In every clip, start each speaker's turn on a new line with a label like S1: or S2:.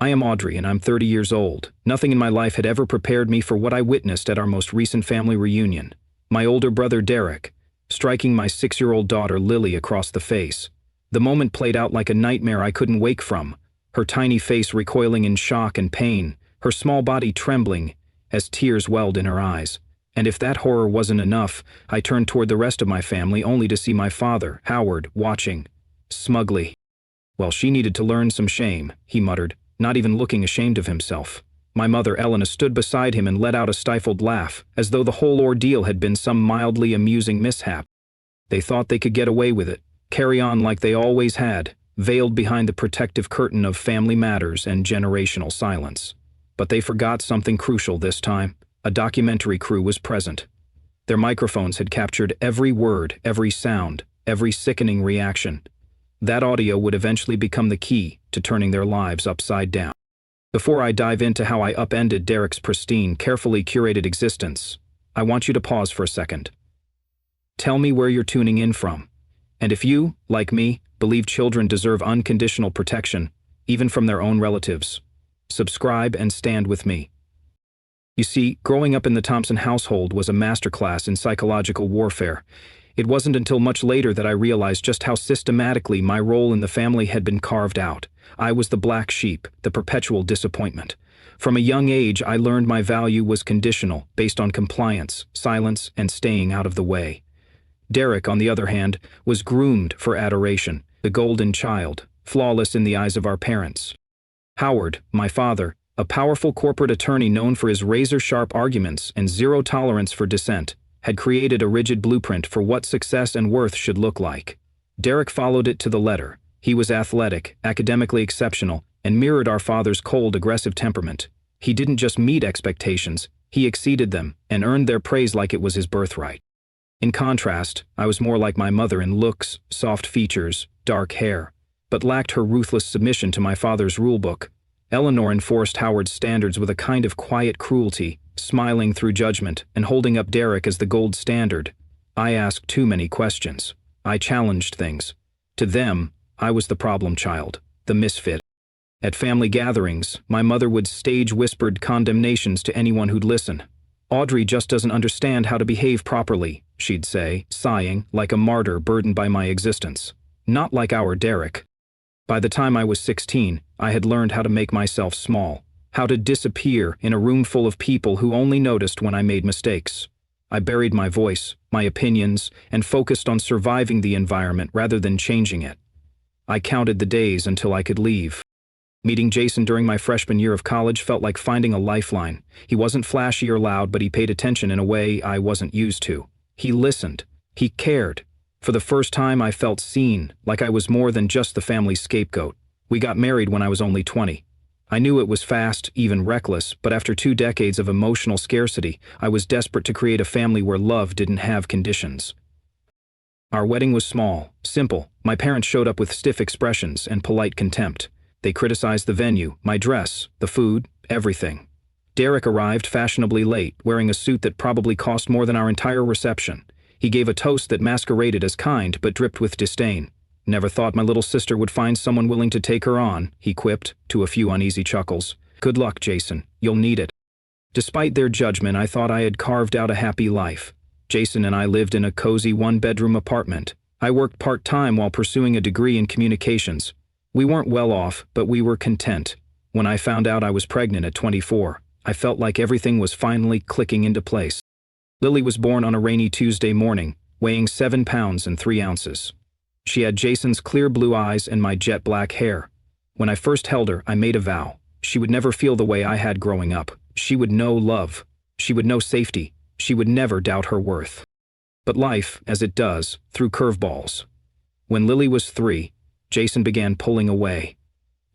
S1: I am Audrey and I'm 30 years old. Nothing in my life had ever prepared me for what I witnessed at our most recent family reunion. My older brother Derek, striking my 6-year-old daughter Lily across the face. The moment played out like a nightmare I couldn't wake from, her tiny face recoiling in shock and pain, her small body trembling as tears welled in her eyes. And if that horror wasn't enough, I turned toward the rest of my family only to see my father, Howard, watching, smugly. "Well, she needed to learn some shame," he muttered, not even looking ashamed of himself. My mother, Elena, stood beside him and let out a stifled laugh, as though the whole ordeal had been some mildly amusing mishap. They thought they could get away with it, carry on like they always had, veiled behind the protective curtain of family matters and generational silence. But they forgot something crucial this time. A documentary crew was present. Their microphones had captured every word, every sound, every sickening reaction. That audio would eventually become the key to turning their lives upside down. Before I dive into how I upended Derek's pristine, carefully curated existence, I want you to pause for a second. Tell me where you're tuning in from. And if you, like me, believe children deserve unconditional protection, even from their own relatives, subscribe and stand with me. You see, growing up in the Thompson household was a masterclass in psychological warfare. It wasn't until much later that I realized just how systematically my role in the family had been carved out. I was the black sheep, the perpetual disappointment. From a young age, I learned my value was conditional, based on compliance, silence, and staying out of the way. Derek, on the other hand, was groomed for adoration, the golden child, flawless in the eyes of our parents. Howard, my father, a powerful corporate attorney known for his razor-sharp arguments and zero tolerance for dissent, had created a rigid blueprint for what success and worth should look like. Derek followed it to the letter. He was athletic, academically exceptional, and mirrored our father's cold, aggressive temperament. He didn't just meet expectations, he exceeded them and earned their praise like it was his birthright. In contrast, I was more like my mother in looks, soft features, dark hair, but lacked her ruthless submission to my father's rulebook. Eleanor enforced Howard's standards with a kind of quiet cruelty, smiling through judgment and holding up Derek as the gold standard. I asked too many questions. I challenged things. To them, I was the problem child, the misfit. At family gatherings, my mother would stage whispered condemnations to anyone who'd listen. "Audrey just doesn't understand how to behave properly," she'd say, sighing, like a martyr burdened by my existence. Not like our Derek. By the time I was 16, I had learned how to make myself small, how to disappear in a room full of people who only noticed when I made mistakes. I buried my voice, my opinions, and focused on surviving the environment rather than changing it. I counted the days until I could leave. Meeting Jason during my freshman year of college felt like finding a lifeline. He wasn't flashy or loud, but he paid attention in a way I wasn't used to. He listened. He cared. For the first time, I felt seen, like I was more than just the family's scapegoat. We got married when I was only 20. I knew it was fast, even reckless, but after 2 decades of emotional scarcity, I was desperate to create a family where love didn't have conditions. Our wedding was small, simple. My parents showed up with stiff expressions and polite contempt. They criticized the venue, my dress, the food, everything. Derek arrived fashionably late, wearing a suit that probably cost more than our entire reception. He gave a toast that masqueraded as kind but dripped with disdain. "Never thought my little sister would find someone willing to take her on," he quipped, to a few uneasy chuckles. "Good luck, Jason. You'll need it." Despite their judgment, I thought I had carved out a happy life. Jason and I lived in a cozy 1-bedroom apartment. I worked part-time while pursuing a degree in communications. We weren't well off, but we were content. When I found out I was pregnant at 24, I felt like everything was finally clicking into place. Lily was born on a rainy Tuesday morning, weighing 7 pounds and 3 ounces. She had Jason's clear blue eyes and my jet black hair. When I first held her, I made a vow. She would never feel the way I had growing up. She would know love. She would know safety. She would never doubt her worth. But life, as it does, threw curveballs. When Lily was 3, Jason began pulling away.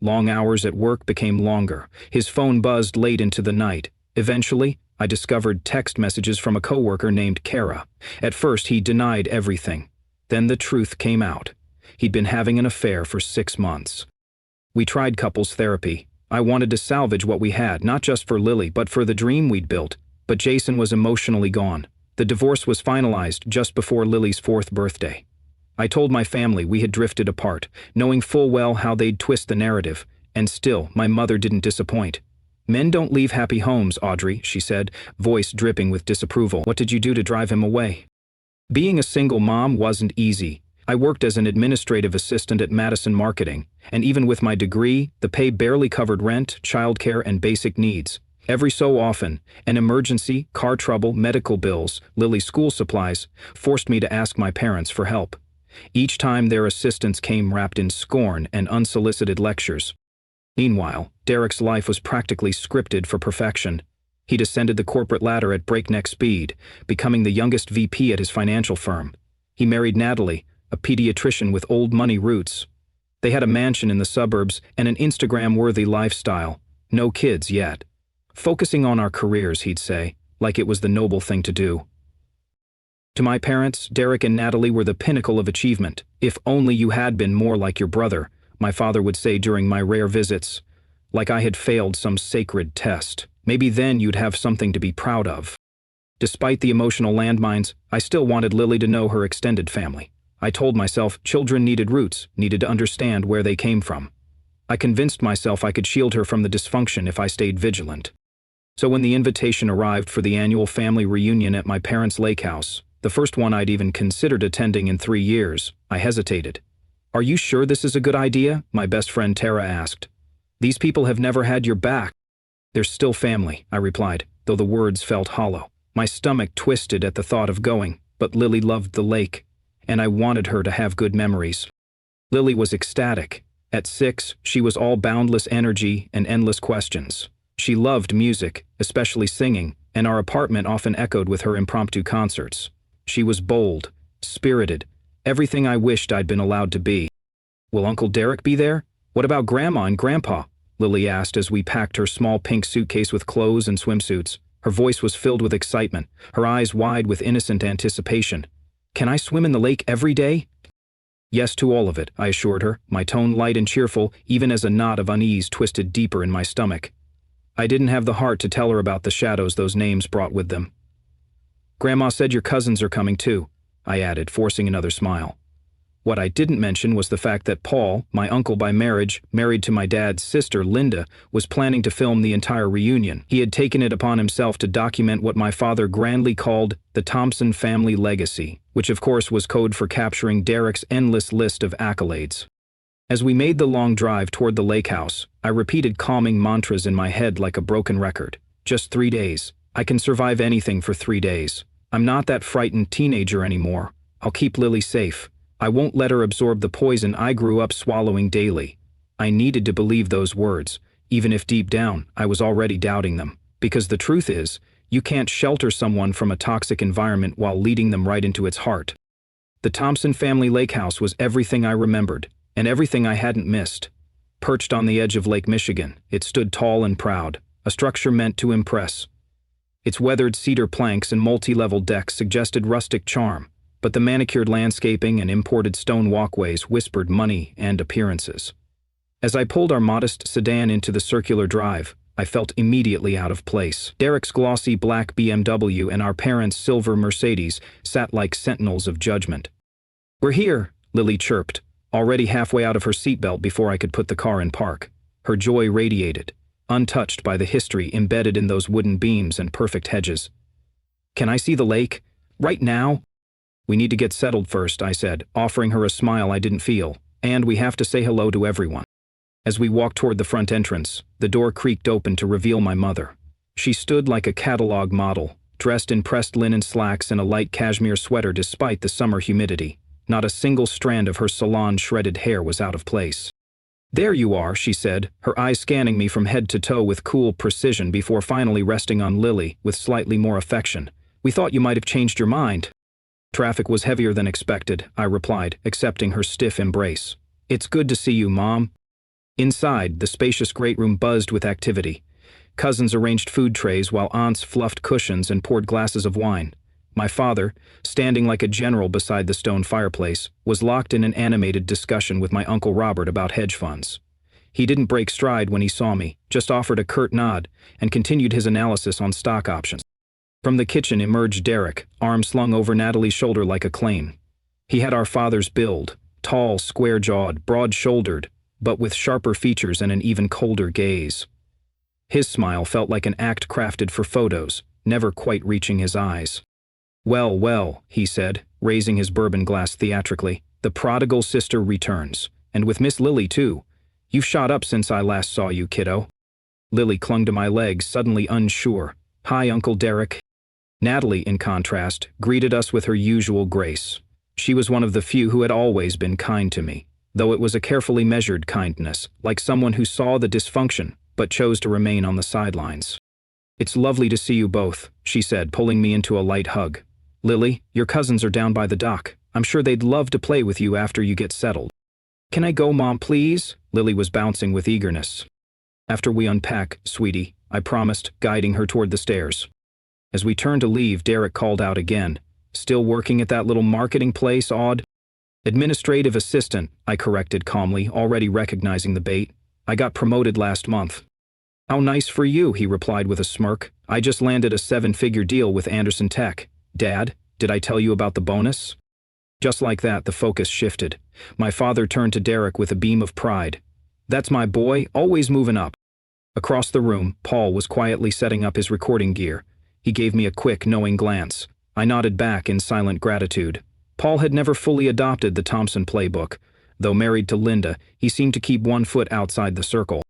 S1: Long hours at work became longer. His phone buzzed late into the night. Eventually, I discovered text messages from a coworker named Kara. At first, he denied everything. Then the truth came out. He'd been having an affair for 6 months. We tried couples therapy. I wanted to salvage what we had, not just for Lily, but for the dream we'd built. But Jason was emotionally gone. The divorce was finalized just before Lily's 4th birthday. I told my family we had drifted apart, knowing full well how they'd twist the narrative. And still, my mother didn't disappoint. "Men don't leave happy homes, Audrey," she said, voice dripping with disapproval. "What did you do to drive him away?" Being a single mom wasn't easy. I worked as an administrative assistant at Madison Marketing, and even with my degree, the pay barely covered rent, childcare, and basic needs. Every so often, an emergency, car trouble, medical bills, Lily's school supplies, forced me to ask my parents for help. Each time their assistance came wrapped in scorn and unsolicited lectures. Meanwhile, Derek's life was practically scripted for perfection. He'd ascended the corporate ladder at breakneck speed, becoming the youngest VP at his financial firm. He married Natalie, a pediatrician with old money roots. They had a mansion in the suburbs and an Instagram-worthy lifestyle. No kids yet. Focusing on our careers, he'd say, like it was the noble thing to do. To my parents, Derek and Natalie were the pinnacle of achievement. "If only you had been more like your brother," my father would say during my rare visits. Like I had failed some sacred test. Maybe then you'd have something to be proud of. Despite the emotional landmines, I still wanted Lily to know her extended family. I told myself children needed roots, needed to understand where they came from. I convinced myself I could shield her from the dysfunction if I stayed vigilant. So when the invitation arrived for the annual family reunion at my parents' lake house, the first one I'd even considered attending in 3 years, I hesitated. "Are you sure this is a good idea?" my best friend Tara asked. "These people have never had your back." "They're still family," I replied, though the words felt hollow. My stomach twisted at the thought of going, but Lily loved the lake, and I wanted her to have good memories. Lily was ecstatic. At 6, she was all boundless energy and endless questions. She loved music, especially singing, and our apartment often echoed with her impromptu concerts. She was bold, spirited, everything I wished I'd been allowed to be. "Will Uncle Derek be there? What about Grandma and Grandpa?" Lily asked as we packed her small pink suitcase with clothes and swimsuits. Her voice was filled with excitement, her eyes wide with innocent anticipation. "Can I swim in the lake every day?" "Yes to all of it," I assured her, my tone light and cheerful, even as a knot of unease twisted deeper in my stomach. I didn't have the heart to tell her about the shadows those names brought with them. "Grandma said your cousins are coming too," I added, forcing another smile. What I didn't mention was the fact that Paul, my uncle by marriage, married to my dad's sister, Linda, was planning to film the entire reunion. He had taken it upon himself to document what my father grandly called the Thompson family legacy, which of course was code for capturing Derek's endless list of accolades. As we made the long drive toward the lake house, I repeated calming mantras in my head like a broken record. Just 3 days. I can survive anything for 3 days. I'm not that frightened teenager anymore. I'll keep Lily safe. I won't let her absorb the poison I grew up swallowing daily. I needed to believe those words, even if deep down I was already doubting them. Because the truth is, you can't shelter someone from a toxic environment while leading them right into its heart. The Thompson family lake house was everything I remembered, and everything I hadn't missed. Perched on the edge of Lake Michigan, it stood tall and proud, a structure meant to impress. Its weathered cedar planks and multi-level decks suggested rustic charm, but the manicured landscaping and imported stone walkways whispered money and appearances. As I pulled our modest sedan into the circular drive, I felt immediately out of place. Derek's glossy black BMW and our parents' silver Mercedes sat like sentinels of judgment. "We're here," Lily chirped, already halfway out of her seatbelt before I could put the car in park. Her joy radiated, untouched by the history embedded in those wooden beams and perfect hedges. "Can I see the lake? Right now?" "We need to get settled first," I said, offering her a smile I didn't feel, "and we have to say hello to everyone." As we walked toward the front entrance, the door creaked open to reveal my mother. She stood like a catalog model, dressed in pressed linen slacks and a light cashmere sweater despite the summer humidity. Not a single strand of her salon-shredded hair was out of place. "There you are," she said, her eyes scanning me from head to toe with cool precision before finally resting on Lily with slightly more affection. "We thought you might have changed your mind." "Traffic was heavier than expected," I replied, accepting her stiff embrace. "It's good to see you, Mom." Inside, the spacious great room buzzed with activity. Cousins arranged food trays while aunts fluffed cushions and poured glasses of wine. My father, standing like a general beside the stone fireplace, was locked in an animated discussion with my Uncle Robert about hedge funds. He didn't break stride when he saw me, just offered a curt nod, and continued his analysis on stock options. From the kitchen emerged Derek, arm slung over Natalie's shoulder like a claim. He had our father's build, tall, square-jawed, broad-shouldered, but with sharper features and an even colder gaze. His smile felt like an act crafted for photos, never quite reaching his eyes. "Well, well," he said, raising his bourbon glass theatrically, "the prodigal sister returns. And with Miss Lily, too. You've shot up since I last saw you, kiddo." Lily clung to my legs, suddenly unsure. "Hi, Uncle Derek." Natalie, in contrast, greeted us with her usual grace. She was one of the few who had always been kind to me, though it was a carefully measured kindness, like someone who saw the dysfunction but chose to remain on the sidelines. "It's lovely to see you both," she said, pulling me into a light hug. "Lily, your cousins are down by the dock. I'm sure they'd love to play with you after you get settled." "Can I go, Mom, please?" Lily was bouncing with eagerness. "After we unpack, sweetie," I promised, guiding her toward the stairs. As we turned to leave, Derek called out again. "Still working at that little marketing place, Odd?" "Administrative assistant," I corrected calmly, already recognizing the bait. "I got promoted last month." "How nice for you," he replied with a smirk. "I just landed a 7-figure deal with Anderson Tech. Dad, did I tell you about the bonus?" Just like that, the focus shifted. My father turned to Derek with a beam of pride. "That's my boy, always moving up." Across the room, Paul was quietly setting up his recording gear. He gave me a quick, knowing glance. I nodded back in silent gratitude. Paul had never fully adopted the Thompson playbook. Though married to Linda, he seemed to keep one foot outside the circle.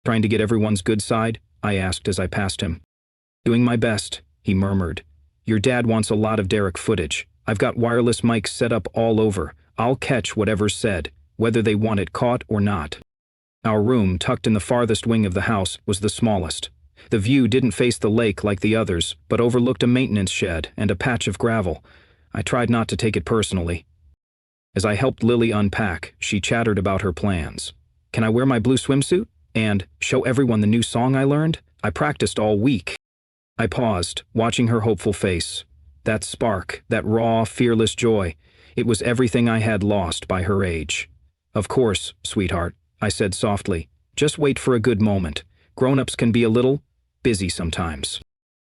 S1: "Trying to get everyone's good side?" I asked as I passed him. "Doing my best," he murmured. "Your dad wants a lot of Derek footage. I've got wireless mics set up all over. I'll catch whatever's said, whether they want it caught or not." Our room, tucked in the farthest wing of the house, was the smallest. The view didn't face the lake like the others, but overlooked a maintenance shed and a patch of gravel. I tried not to take it personally. As I helped Lily unpack, she chattered about her plans. "Can I wear my blue swimsuit? And show everyone the new song I learned? I practiced all week." I paused, watching her hopeful face. That spark, that raw, fearless joy, it was everything I had lost by her age. "Of course, sweetheart," I said softly. "Just wait for a good moment. Grown-ups can be a little busy sometimes."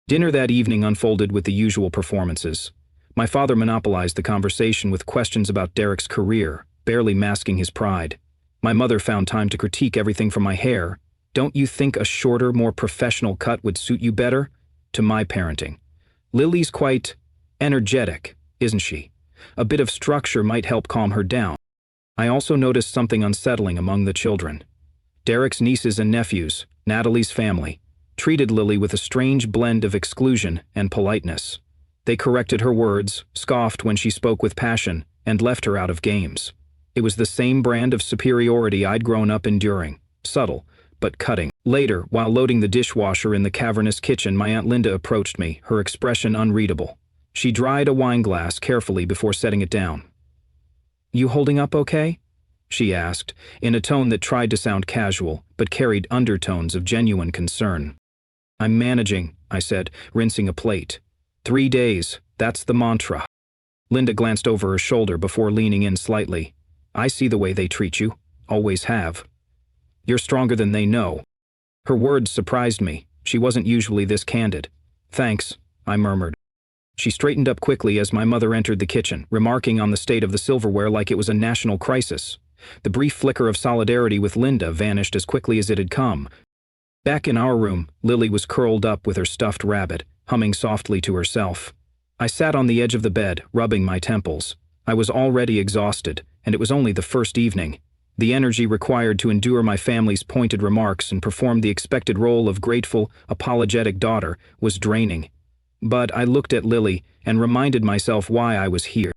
S1: Dinner that evening unfolded with the usual performances. My father monopolized the conversation with questions about Derek's career, barely masking his pride. My mother found time to critique everything from my hair. "Don't you think a shorter, more professional cut would suit you better?" to my parenting. "Lily's quite energetic, isn't she? A bit of structure might help calm her down." I also noticed something unsettling among the children. Derek's nieces and nephews, Natalie's family, treated Lily with a strange blend of exclusion and politeness. They corrected her words, scoffed when she spoke with passion, and left her out of games. It was the same brand of superiority I'd grown up enduring, subtle, but cutting. Later, while loading the dishwasher in the cavernous kitchen, my Aunt Linda approached me, her expression unreadable. She dried a wine glass carefully before setting it down. "You holding up okay?" she asked, in a tone that tried to sound casual, but carried undertones of genuine concern. "I'm managing," I said, rinsing a plate. 3 days, that's the mantra." Linda glanced over her shoulder before leaning in slightly. "I see the way they treat you. Always have. You're stronger than they know." Her words surprised me. She wasn't usually this candid. "Thanks," I murmured. She straightened up quickly as my mother entered the kitchen, remarking on the state of the silverware like it was a national crisis. The brief flicker of solidarity with Linda vanished as quickly as it had come. Back in our room, Lily was curled up with her stuffed rabbit, humming softly to herself. I sat on the edge of the bed, rubbing my temples. I was already exhausted, and it was only the first evening. The energy required to endure my family's pointed remarks and perform the expected role of grateful, apologetic daughter was draining. But I looked at Lily and reminded myself why I was here.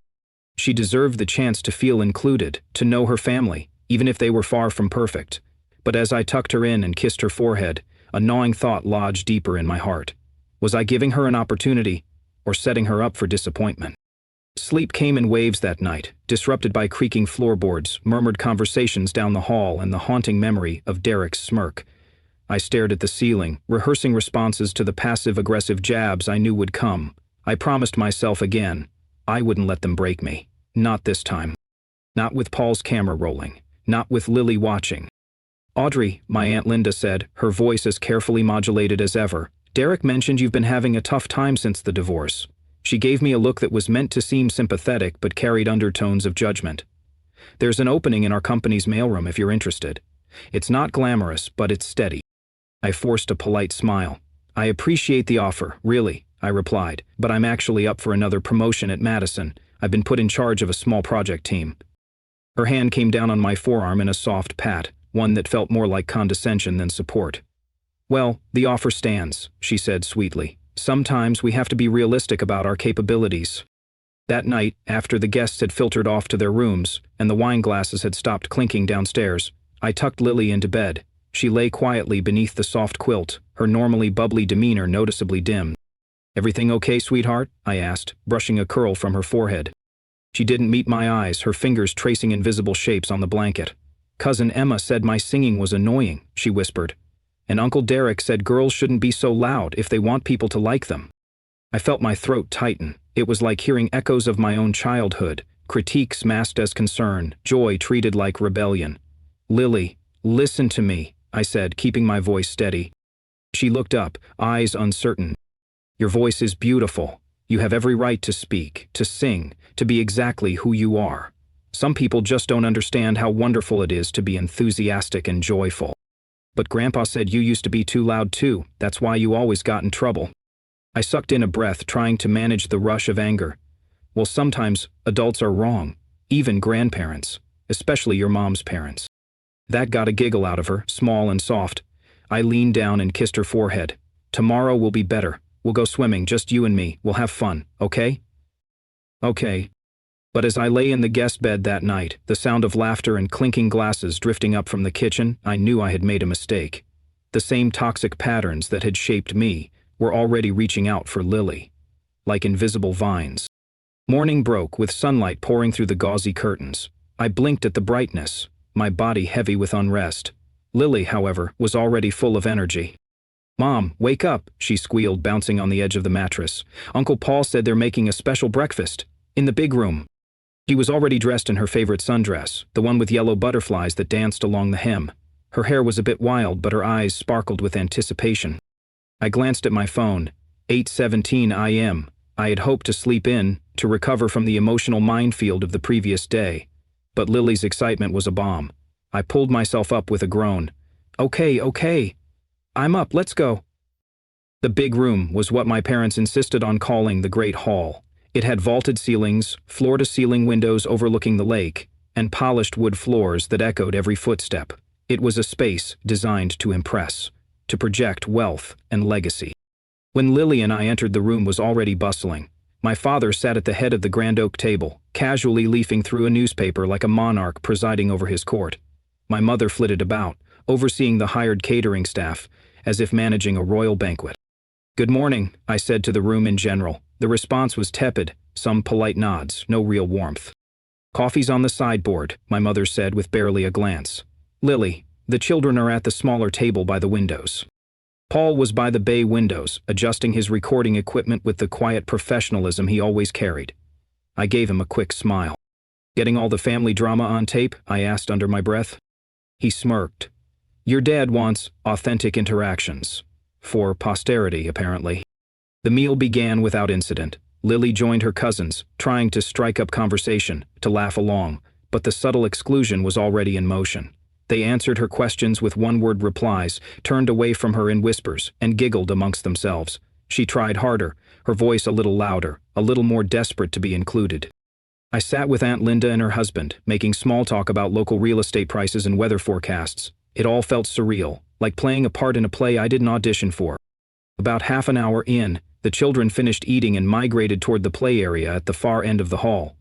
S1: She deserved the chance to feel included, to know her family, even if they were far from perfect. But as I tucked her in and kissed her forehead, a gnawing thought lodged deeper in my heart. Was I giving her an opportunity, or setting her up for disappointment? Sleep came in waves that night, disrupted by creaking floorboards, murmured conversations down the hall, and the haunting memory of Derek's smirk. I stared at the ceiling, rehearsing responses to the passive-aggressive jabs I knew would come. I promised myself again, I wouldn't let them break me. Not this time. Not with Paul's camera rolling. Not with Lily watching. "Audrey," my Aunt Linda said, her voice as carefully modulated as ever, "Derek mentioned you've been having a tough time since the divorce." She gave me a look that was meant to seem sympathetic but carried undertones of judgment. There's an opening in our company's mailroom if you're interested. It's not glamorous, but it's steady. I forced a polite smile. I appreciate the offer, really, I replied, but I'm actually up for another promotion at Madison. I've been put in charge of a small project team. Her hand came down on my forearm in a soft pat, one that felt more like condescension than support. Well, the offer stands, she said sweetly. Sometimes we have to be realistic about our capabilities. That night, after the guests had filtered off to their rooms and the wine glasses had stopped clinking downstairs, I tucked Lily into bed. She lay quietly beneath the soft quilt, her normally bubbly demeanor noticeably dim. "Everything okay, sweetheart?" I asked, brushing a curl from her forehead. She didn't meet my eyes, her fingers tracing invisible shapes on the blanket. "Cousin Emma said my singing was annoying," she whispered. "And Uncle Derek said girls shouldn't be so loud if they want people to like them." I felt my throat tighten. It was like hearing echoes of my own childhood, critiques masked as concern, joy treated like rebellion. "Lily, listen to me," I said, keeping my voice steady. She looked up, eyes uncertain. "Your voice is beautiful. You have every right to speak, to sing, to be exactly who you are. Some people just don't understand how wonderful it is to be enthusiastic and joyful. But Grandpa said you used to be too loud too. That's why you always got in trouble." I sucked in a breath, trying to manage the rush of anger. Well, sometimes adults are wrong, even grandparents, especially your mom's parents. That got a giggle out of her, small and soft. I leaned down and kissed her forehead. "Tomorrow will be better. We'll go swimming, just you and me. We'll have fun, okay?" "Okay." But as I lay in the guest bed that night, the sound of laughter and clinking glasses drifting up from the kitchen, I knew I had made a mistake. The same toxic patterns that had shaped me were already reaching out for Lily, like invisible vines. Morning broke with sunlight pouring through the gauzy curtains. I blinked at the brightness, my body heavy with unrest. Lily, however, was already full of energy. "Mom, wake up," she squealed, bouncing on the edge of the mattress. "Uncle Paul said they're making a special breakfast. In the big room." She was already dressed in her favorite sundress, the one with yellow butterflies that danced along the hem. Her hair was a bit wild, but her eyes sparkled with anticipation. I glanced at my phone. 8:17 a.m. I had hoped to sleep in, to recover from the emotional minefield of the previous day. But Lily's excitement was a bomb. I pulled myself up with a groan. Okay. I'm up, let's go." The big room was what my parents insisted on calling the Great Hall. It had vaulted ceilings, floor-to-ceiling windows overlooking the lake, and polished wood floors that echoed every footstep. It was a space designed to impress, to project wealth and legacy. When Lily and I entered, the room was already bustling. My father sat at the head of the grand oak table, casually leafing through a newspaper like a monarch presiding over his court. My mother flitted about, overseeing the hired catering staff, as if managing a royal banquet. "Good morning," I said to the room in general. The response was tepid, some polite nods, no real warmth. "Coffee's on the sideboard," my mother said with barely a glance. "Lily, the children are at the smaller table by the windows." Paul was by the bay windows, adjusting his recording equipment with the quiet professionalism he always carried. I gave him a quick smile. "Getting all the family drama on tape?" I asked under my breath. He smirked. "Your dad wants authentic interactions. For posterity, apparently." The meal began without incident. Lily joined her cousins, trying to strike up conversation, to laugh along, but the subtle exclusion was already in motion. They answered her questions with one-word replies, turned away from her in whispers, and giggled amongst themselves. She tried harder, her voice a little louder, a little more desperate to be included. I sat with Aunt Linda and her husband, making small talk about local real estate prices and weather forecasts. It all felt surreal, like playing a part in a play I didn't audition for. About half an hour in, the children finished eating and migrated toward the play area at the far end of the hall.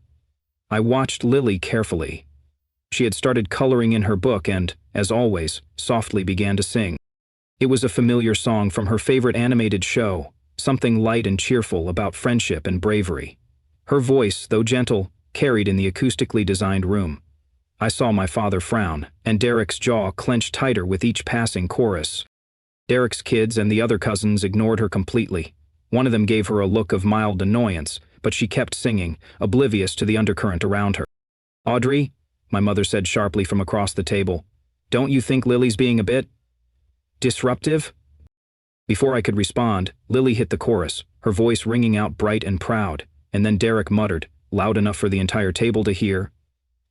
S1: I watched Lily carefully. She had started coloring in her book and, as always, softly began to sing. It was a familiar song from her favorite animated show, something light and cheerful about friendship and bravery. Her voice, though gentle, carried in the acoustically designed room. I saw my father frown, and Derek's jaw clenched tighter with each passing chorus. Derek's kids and the other cousins ignored her completely. One of them gave her a look of mild annoyance, but she kept singing, oblivious to the undercurrent around her. "Audrey," my mother said sharply from across the table, "don't you think Lily's being a bit disruptive?" Before I could respond, Lily hit the chorus, her voice ringing out bright and proud, and then Derek muttered, loud enough for the entire table to hear,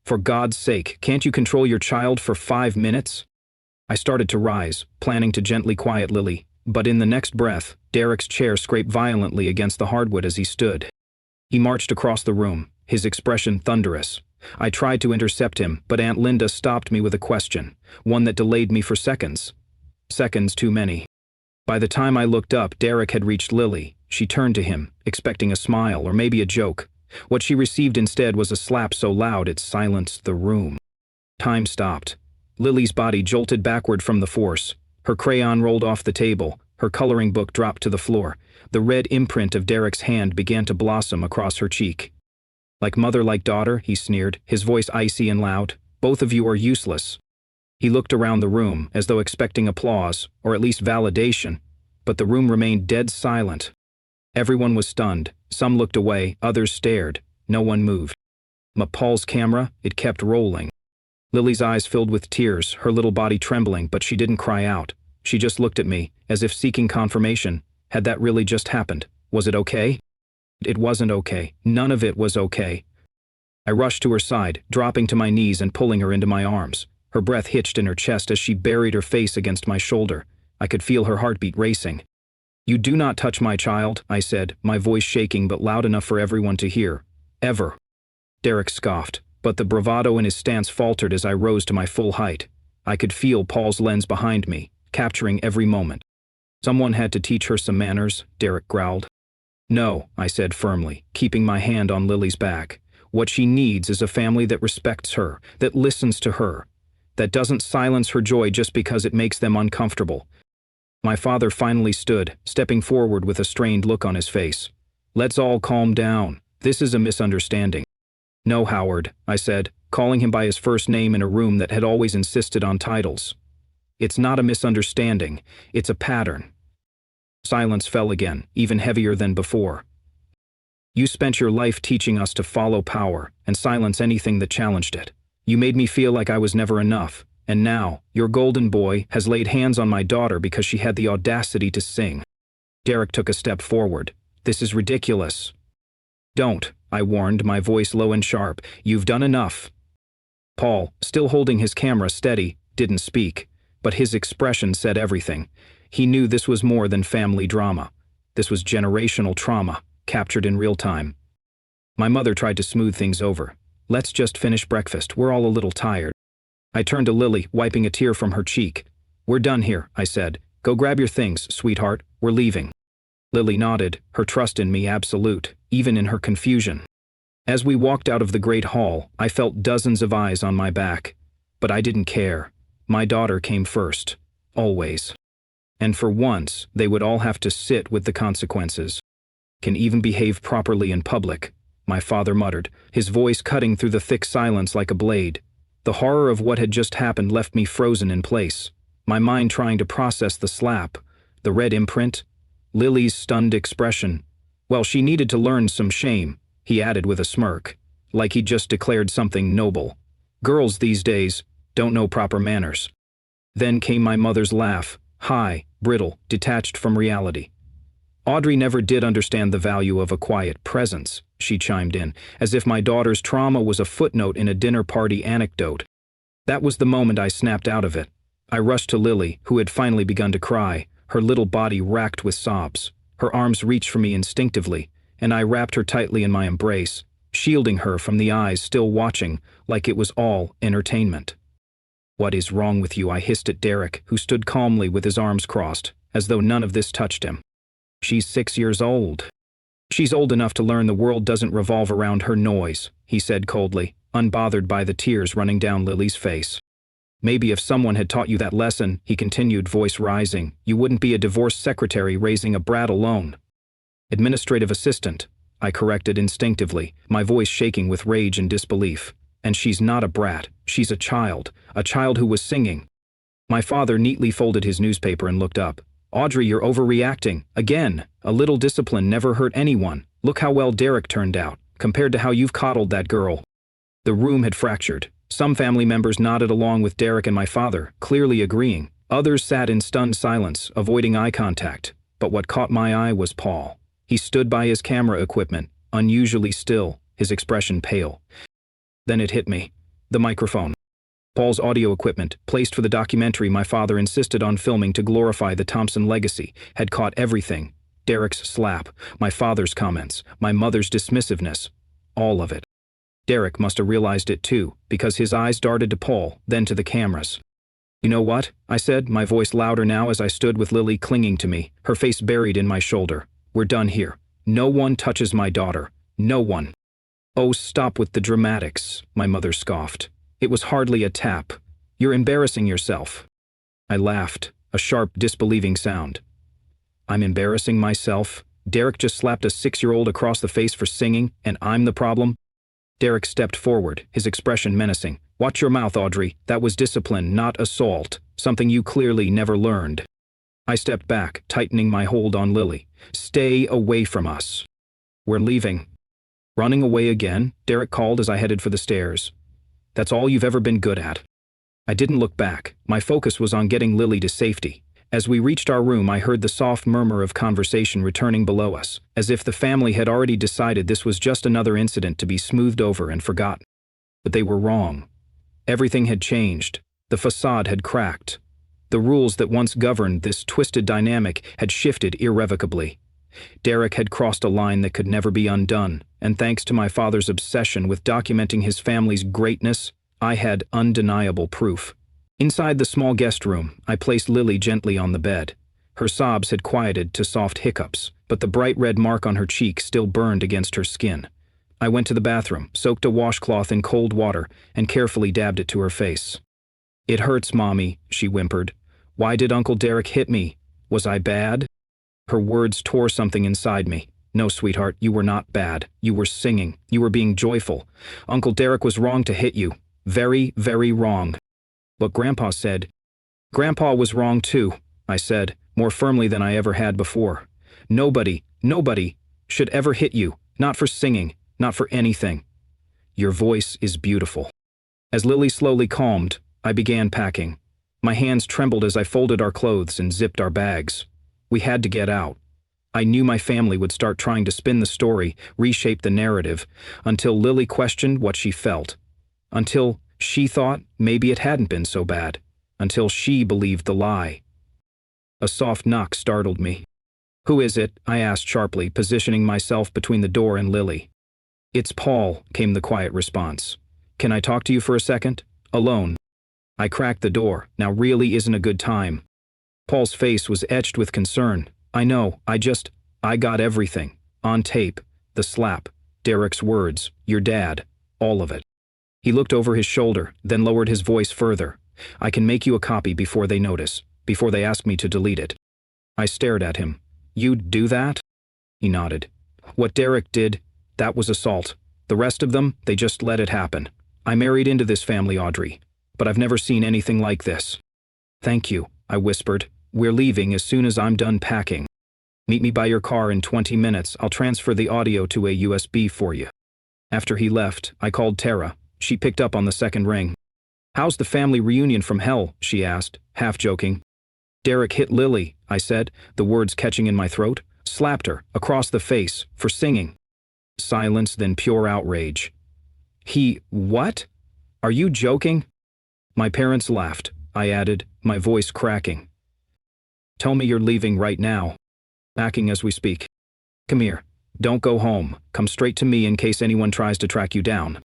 S1: For God's sake, can't you control your child for 5 minutes? I started to rise, planning to gently quiet Lily, but in the next breath, Derek's chair scraped violently against the hardwood as he stood. He marched across the room, his expression thunderous. I tried to intercept him, but Aunt Linda stopped me with a question, one that delayed me for seconds. Seconds too many. By the time I looked up, Derek had reached Lily. She turned to him, expecting a smile or maybe a joke. What she received instead was a slap so loud it silenced the room. Time stopped. Lily's body jolted backward from the force. Her crayon rolled off the table. Her coloring book dropped to the floor. The red imprint of Derek's hand began to blossom across her cheek. Like mother, like daughter, he sneered, his voice icy and loud. Both of you are useless. He looked around the room, as though expecting applause, or at least validation, but the room remained dead silent. Everyone was stunned. Some looked away, others stared. No one moved. Paul's camera, it kept rolling. Lily's eyes filled with tears, her little body trembling, but she didn't cry out. She just looked at me, as if seeking confirmation. Had that really just happened? Was it okay? It wasn't okay. None of it was okay. I rushed to her side, dropping to my knees and pulling her into my arms. Her breath hitched in her chest as she buried her face against my shoulder. I could feel her heartbeat racing. "You do not touch my child," I said, my voice shaking but loud enough for everyone to hear. "Ever." Derek scoffed, but the bravado in his stance faltered as I rose to my full height. I could feel Paul's lens behind me, capturing every moment. "Someone had to teach her some manners," Derek growled. "No," I said firmly, keeping my hand on Lily's back. "What she needs is a family that respects her, that listens to her, that doesn't silence her joy just because it makes them uncomfortable." My father finally stood, stepping forward with a strained look on his face. "Let's all calm down. This is a misunderstanding." "No, Howard," I said, calling him by his first name in a room that had always insisted on titles. "It's not a misunderstanding. It's a pattern." Silence fell again, even heavier than before. "You spent your life teaching us to follow power and silence anything that challenged it. You made me feel like I was never enough. And now, your golden boy has laid hands on my daughter because she had the audacity to sing." Derek took a step forward. "This is ridiculous." "Don't," I warned, my voice low and sharp. "You've done enough." Paul, still holding his camera steady, didn't speak, but his expression said everything. He knew this was more than family drama. This was generational trauma, captured in real time. My mother tried to smooth things over. "Let's just finish breakfast. We're all a little tired." I turned to Lily, wiping a tear from her cheek. "We're done here," I said. "Go grab your things, sweetheart. We're leaving." Lily nodded, her trust in me absolute, even in her confusion. As we walked out of the great hall, I felt dozens of eyes on my back. But I didn't care. My daughter came first. Always. And for once, they would all have to sit with the consequences. "Can even behave properly in public," my father muttered, his voice cutting through the thick silence like a blade. The horror of what had just happened left me frozen in place, my mind trying to process the slap, the red imprint, Lily's stunned expression. "Well, she needed to learn some shame," he added with a smirk, like he'd just declared something noble. "Girls these days don't know proper manners." Then came my mother's laugh, high, brittle, detached from reality. "Audrey never did understand the value of a quiet presence," she chimed in, as if my daughter's trauma was a footnote in a dinner party anecdote. That was the moment I snapped out of it. I rushed to Lily, who had finally begun to cry, her little body racked with sobs. Her arms reached for me instinctively, and I wrapped her tightly in my embrace, shielding her from the eyes still watching like it was all entertainment. "What is wrong with you?" I hissed at Derek, who stood calmly with his arms crossed, as though none of this touched him. "She's 6 years old. She's old enough to learn the world doesn't revolve around her noise," he said coldly, unbothered by the tears running down Lily's face. "Maybe if someone had taught you that lesson," he continued, voice rising, "you wouldn't be a divorced secretary raising a brat alone." "Administrative assistant," I corrected instinctively, my voice shaking with rage and disbelief. "And she's not a brat. She's a child who was singing." My father neatly folded his newspaper and looked up. "Audrey, you're overreacting. Again, a little discipline never hurt anyone. Look how well Derek turned out, compared to how you've coddled that girl." The room had fractured. Some family members nodded along with Derek and my father, clearly agreeing. Others sat in stunned silence, avoiding eye contact. But what caught my eye was Paul. He stood by his camera equipment, unusually still, his expression pale. Then it hit me. The microphone. Paul's audio equipment, placed for the documentary my father insisted on filming to glorify the Thompson legacy, had caught everything. Derek's slap, my father's comments, my mother's dismissiveness. All of it. Derek must have realized it too, because his eyes darted to Paul, then to the cameras. "You know what?" I said, my voice louder now as I stood with Lily clinging to me, her face buried in my shoulder. "We're done here. No one touches my daughter. No one." "Oh, stop with the dramatics," my mother scoffed. "It was hardly a tap. You're embarrassing yourself." I laughed, a sharp, disbelieving sound. "I'm embarrassing myself? Derek just slapped a 6-year-old across the face for singing, and I'm the problem?" Derek stepped forward, his expression menacing. "Watch your mouth, Audrey. That was discipline, not assault. Something you clearly never learned." I stepped back, tightening my hold on Lily. "Stay away from us." "We're leaving." "Running away again?" Derek called as I headed for the stairs. "That's all you've ever been good at." I didn't look back. My focus was on getting Lily to safety. As we reached our room, I heard the soft murmur of conversation returning below us, as if the family had already decided this was just another incident to be smoothed over and forgotten. But they were wrong. Everything had changed. The facade had cracked. The rules that once governed this twisted dynamic had shifted irrevocably. Derek had crossed a line that could never be undone, and thanks to my father's obsession with documenting his family's greatness, I had undeniable proof. Inside the small guest room, I placed Lily gently on the bed. Her sobs had quieted to soft hiccups, but the bright red mark on her cheek still burned against her skin. I went to the bathroom, soaked a washcloth in cold water, and carefully dabbed it to her face. "It hurts, Mommy," she whimpered. "Why did Uncle Derek hit me? Was I bad?" Her words tore something inside me. "No, sweetheart, you were not bad. You were singing. You were being joyful. Uncle Derek was wrong to hit you. Very, very wrong." "But Grandpa said—" "Grandpa was wrong too," I said, more firmly than I ever had before. Nobody should ever hit you, not for singing, not for anything." "Your voice is beautiful." As Lily slowly calmed, I began packing. My hands trembled as I folded our clothes and zipped our bags. We had to get out. I knew my family would start trying to spin the story, reshape the narrative, until Lily questioned what she felt. Until she thought maybe it hadn't been so bad. Until she believed the lie. A soft knock startled me. "Who is it?" I asked sharply, positioning myself between the door and Lily. "It's Paul," came the quiet response. "Can I talk to you for a second? Alone." I cracked the door. Now really isn't a good time. Paul's face was etched with concern. "I know, I got everything. On tape. The slap. Derek's words. Your dad. All of it." He looked over his shoulder, then lowered his voice further. "I can make you a copy before they notice, before they ask me to delete it." I stared at him. "You'd do that?" He nodded. "What Derek did, that was assault. The rest of them, they just let it happen. I married into this family, Audrey, but I've never seen anything like this." "Thank you," I whispered. "We're leaving as soon as I'm done packing. Meet me by your car in 20 minutes. I'll transfer the audio to a USB for you." After he left, I called Tara. She picked up on the second ring. "How's the family reunion from hell?" she asked, half joking. "Derek hit Lily," I said, the words catching in my throat. "Slapped her, across the face, for singing." Silence, then pure outrage. What? Are you joking?" "My parents laughed," I added, my voice cracking. "Tell me you're leaving right now." "Packing as we speak." "Come here. Don't go home. Come straight to me in case anyone tries to track you down."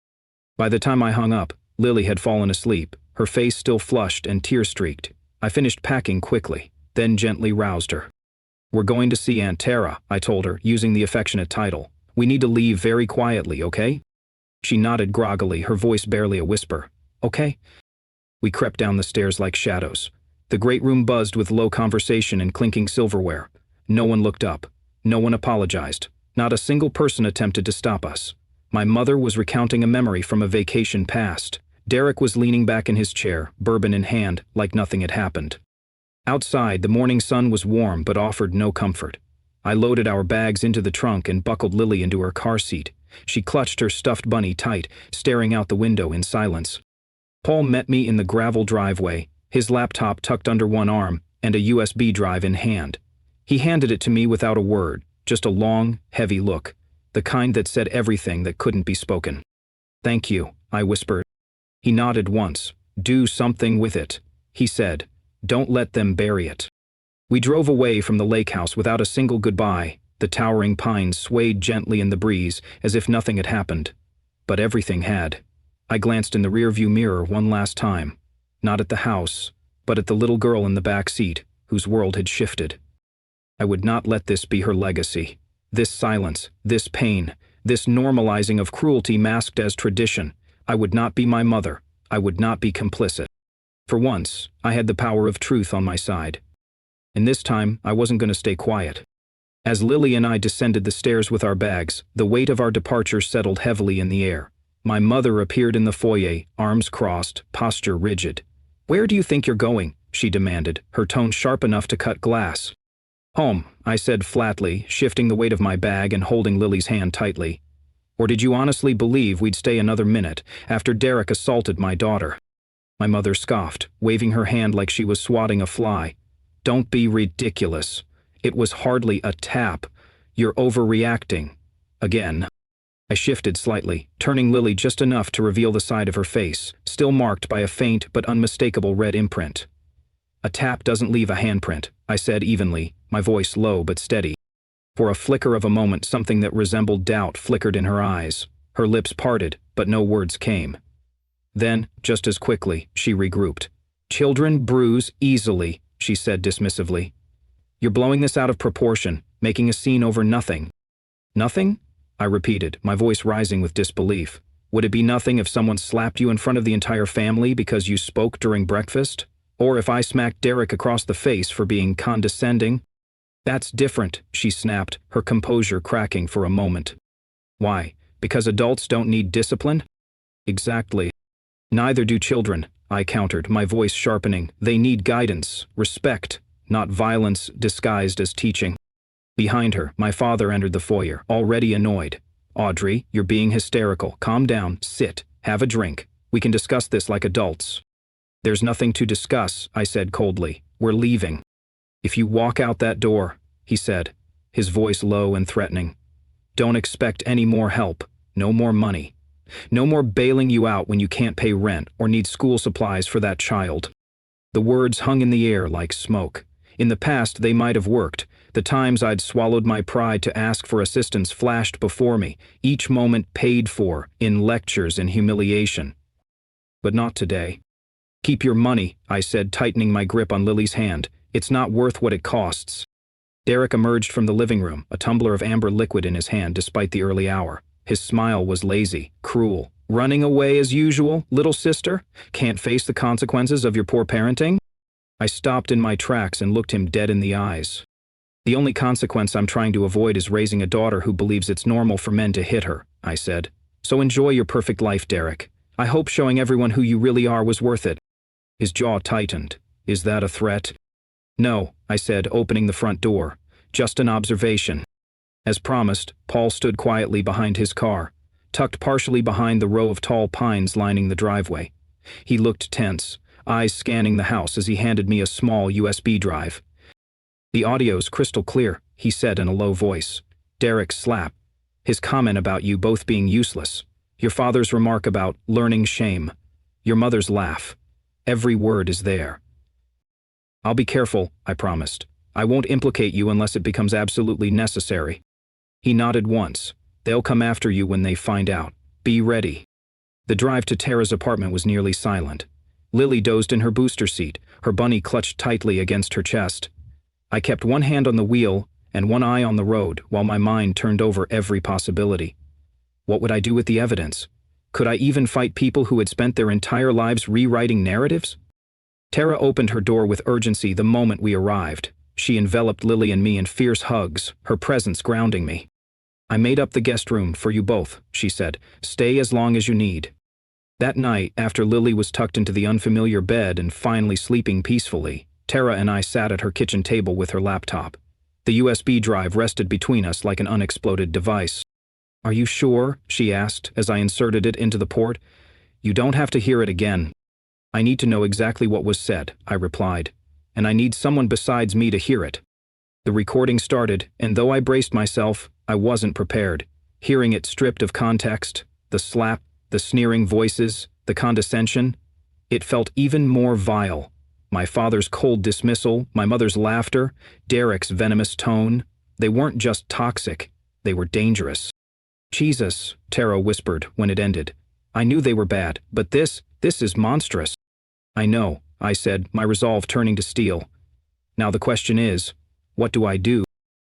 S1: By the time I hung up, Lily had fallen asleep, her face still flushed and tear-streaked. I finished packing quickly, then gently roused her. "We're going to see Aunt Tara," I told her, using the affectionate title. "We need to leave very quietly, okay?" She nodded groggily, her voice barely a whisper. "Okay." We crept down the stairs like shadows. The great room buzzed with low conversation and clinking silverware. No one looked up. No one apologized. Not a single person attempted to stop us. My mother was recounting a memory from a vacation past. Derek was leaning back in his chair, bourbon in hand, like nothing had happened. Outside, the morning sun was warm but offered no comfort. I loaded our bags into the trunk and buckled Lily into her car seat. She clutched her stuffed bunny tight, staring out the window in silence. Paul met me in the gravel driveway, his laptop tucked under one arm and a USB drive in hand. He handed it to me without a word, just a long, heavy look, the kind that said everything that couldn't be spoken. "Thank you," I whispered. He nodded once. "Do something with it," he said. "Don't let them bury it." We drove away from the lake house without a single goodbye. The towering pines swayed gently in the breeze as if nothing had happened. But everything had. I glanced in the rearview mirror one last time. Not at the house, but at the little girl in the back seat, whose world had shifted. I would not let this be her legacy. This silence, this pain, this normalizing of cruelty masked as tradition. I would not be my mother. I would not be complicit. For once, I had the power of truth on my side. And this time, I wasn't going to stay quiet. As Lily and I descended the stairs with our bags, the weight of our departure settled heavily in the air. My mother appeared in the foyer, arms crossed, posture rigid. "Where do you think you're going?" she demanded, her tone sharp enough to cut glass. "Home," I said flatly, shifting the weight of my bag and holding Lily's hand tightly. "Or did you honestly believe we'd stay another minute after Derek assaulted my daughter?" My mother scoffed, waving her hand like she was swatting a fly. "Don't be ridiculous. It was hardly a tap. You're overreacting." Again. I shifted slightly, turning Lily just enough to reveal the side of her face, still marked by a faint but unmistakable red imprint. "A tap doesn't leave a handprint," I said evenly, my voice low but steady. For a flicker of a moment, something that resembled doubt flickered in her eyes. Her lips parted, but no words came. Then, just as quickly, she regrouped. "Children bruise easily," she said dismissively. "You're blowing this out of proportion, making a scene over nothing." "Nothing?" I repeated, my voice rising with disbelief. "Would it be nothing if someone slapped you in front of the entire family because you spoke during breakfast? Or if I smacked Derek across the face for being condescending?" "That's different," she snapped, her composure cracking for a moment. "Why? Because adults don't need discipline?" "Exactly. Neither do children," I countered, my voice sharpening. "They need guidance, respect, not violence disguised as teaching." Behind her, my father entered the foyer, already annoyed. "Audrey, you're being hysterical. Calm down, sit, have a drink. We can discuss this like adults." "There's nothing to discuss," I said coldly. "We're leaving." "If you walk out that door," he said, his voice low and threatening, "don't expect any more help, no more money. No more bailing you out when you can't pay rent or need school supplies for that child." The words hung in the air like smoke. In the past, they might have worked. The times I'd swallowed my pride to ask for assistance flashed before me, each moment paid for, in lectures and humiliation. But not today. "Keep your money," I said, tightening my grip on Lily's hand. "It's not worth what it costs." Derek emerged from the living room, a tumbler of amber liquid in his hand despite the early hour. His smile was lazy, cruel. "Running away as usual, little sister? Can't face the consequences of your poor parenting?" I stopped in my tracks and looked him dead in the eyes. "The only consequence I'm trying to avoid is raising a daughter who believes it's normal for men to hit her," I said. "So enjoy your perfect life, Derek. I hope showing everyone who you really are was worth it." His jaw tightened. "Is that a threat?" "No," I said, opening the front door. "Just an observation." As promised, Paul stood quietly behind his car, tucked partially behind the row of tall pines lining the driveway. He looked tense, eyes scanning the house as he handed me a small USB drive. "The audio's crystal clear," he said in a low voice. "Derek's slap, his comment about you both being useless, your father's remark about learning shame, your mother's laugh. Every word is there." "I'll be careful," I promised. "I won't implicate you unless it becomes absolutely necessary." He nodded once. "They'll come after you when they find out. Be ready." The drive to Tara's apartment was nearly silent. Lily dozed in her booster seat, her bunny clutched tightly against her chest. I kept one hand on the wheel and one eye on the road while my mind turned over every possibility. What would I do with the evidence? Could I even fight people who had spent their entire lives rewriting narratives? Tara opened her door with urgency the moment we arrived. She enveloped Lily and me in fierce hugs, her presence grounding me. "I made up the guest room for you both," she said. "Stay as long as you need." That night, after Lily was tucked into the unfamiliar bed and finally sleeping peacefully, Tara and I sat at her kitchen table with her laptop. The USB drive rested between us like an unexploded device. "Are you sure?" she asked as I inserted it into the port. "You don't have to hear it again." "I need to know exactly what was said," I replied. "And I need someone besides me to hear it." The recording started, and though I braced myself, I wasn't prepared. Hearing it stripped of context, the slap, the sneering voices, The condescension? It felt even more vile. My father's cold dismissal, my mother's laughter, Derek's venomous tone. They weren't just toxic, they were dangerous. Jesus, Tara whispered when it ended. I knew they were bad, but this is monstrous. I know, I said, my resolve turning to steel. Now the question is, what do I do?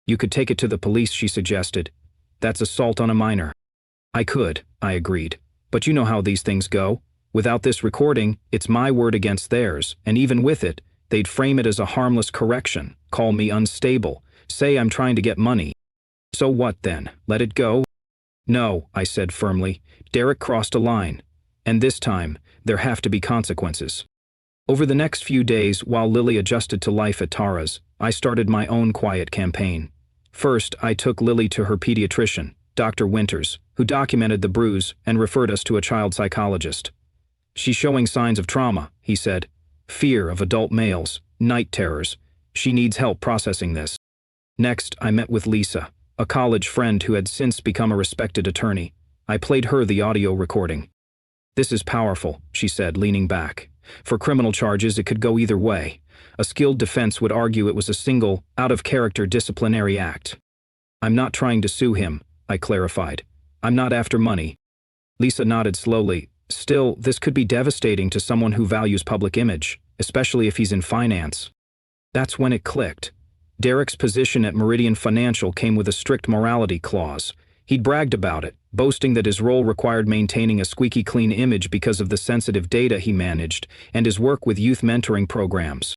S1: You could take it to the police, she suggested. That's assault on a minor. I could, I agreed. But you know how these things go. Without this recording, it's my word against theirs, and even with it, they'd frame it as a harmless correction, call me unstable, say I'm trying to get money. So what then? Let it go? No, I said firmly. Derek crossed a line. And this time, there have to be consequences. Over the next few days, while Lily adjusted to life at Tara's, I started my own quiet campaign. First, I took Lily to her pediatrician, Dr. Winters, who documented the bruise and referred us to a child psychologist. She's showing signs of trauma, he said. Fear of adult males, night terrors. She needs help processing this. Next, I met with Lisa, a college friend who had since become a respected attorney. I played her the audio recording. This is powerful, she said, leaning back. For criminal charges, it could go either way. A skilled defense would argue it was a single, out-of-character disciplinary act. I'm not trying to sue him, I clarified. I'm not after money. Lisa nodded slowly. Still, this could be devastating to someone who values public image, especially if he's in finance. That's when it clicked. Derek's position at Meridian Financial came with a strict morality clause. He'd bragged about it, boasting that his role required maintaining a squeaky clean image because of the sensitive data he managed and his work with youth mentoring programs.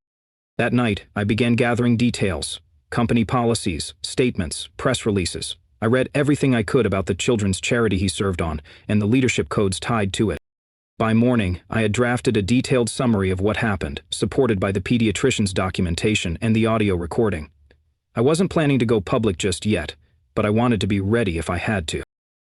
S1: That night, I began gathering details, company policies, statements, press releases. I read everything I could about the children's charity he served on and the leadership codes tied to it. By morning, I had drafted a detailed summary of what happened, supported by the pediatrician's documentation and the audio recording. I wasn't planning to go public just yet, but I wanted to be ready if I had to.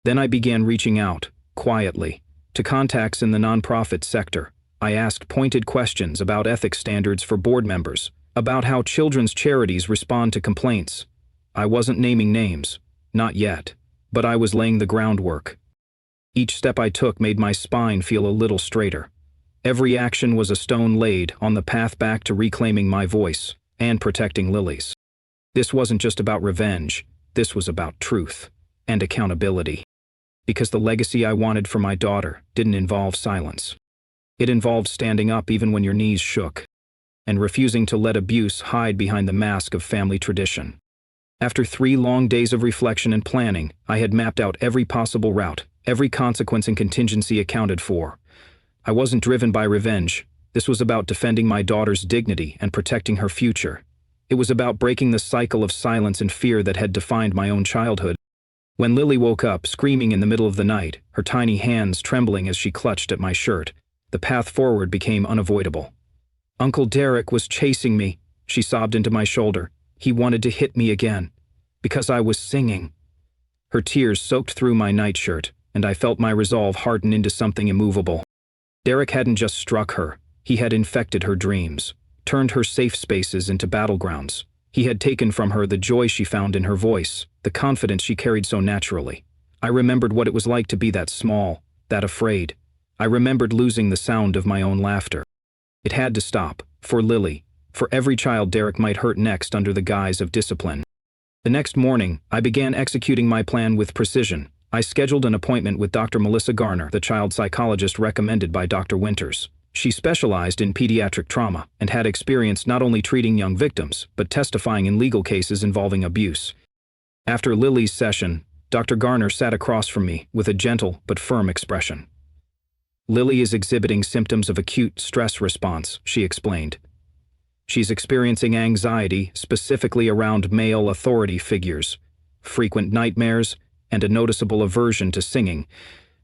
S1: Then I began reaching out, quietly, to contacts in the nonprofit sector. I asked pointed questions about ethics standards for board members, about how children's charities respond to complaints. I wasn't naming names, not yet, but I was laying the groundwork. Each step I took made my spine feel a little straighter. Every action was a stone laid on the path back to reclaiming my voice and protecting Lily's. This wasn't just about revenge, this was about truth and accountability. Because the legacy I wanted for my daughter didn't involve silence. It involved standing up even when your knees shook, and refusing to let abuse hide behind the mask of family tradition. After 3 long days of reflection and planning, I had mapped out every possible route, every consequence and contingency accounted for. I wasn't driven by revenge. This was about defending my daughter's dignity and protecting her future. It was about breaking the cycle of silence and fear that had defined my own childhood. When Lily woke up, screaming in the middle of the night, her tiny hands trembling as she clutched at my shirt, the path forward became unavoidable. Uncle Derek was chasing me, she sobbed into my shoulder. He wanted to hit me again, because I was singing. Her tears soaked through my nightshirt, and I felt my resolve harden into something immovable. Derek hadn't just struck her, he had infected her dreams, turned her safe spaces into battlegrounds. He had taken from her the joy she found in her voice, the confidence she carried so naturally. I remembered what it was like to be that small, that afraid. I remembered losing the sound of my own laughter. It had to stop, for Lily, for every child Derek might hurt next under the guise of discipline. The next morning, I began executing my plan with precision. I scheduled an appointment with Dr. Melissa Garner, the child psychologist recommended by Dr. Winters. She specialized in pediatric trauma and had experience not only treating young victims, but testifying in legal cases involving abuse. After Lily's session, Dr. Garner sat across from me with a gentle but firm expression. Lily is exhibiting symptoms of acute stress response, she explained. She's experiencing anxiety, specifically around male authority figures, frequent nightmares, and a noticeable aversion to singing,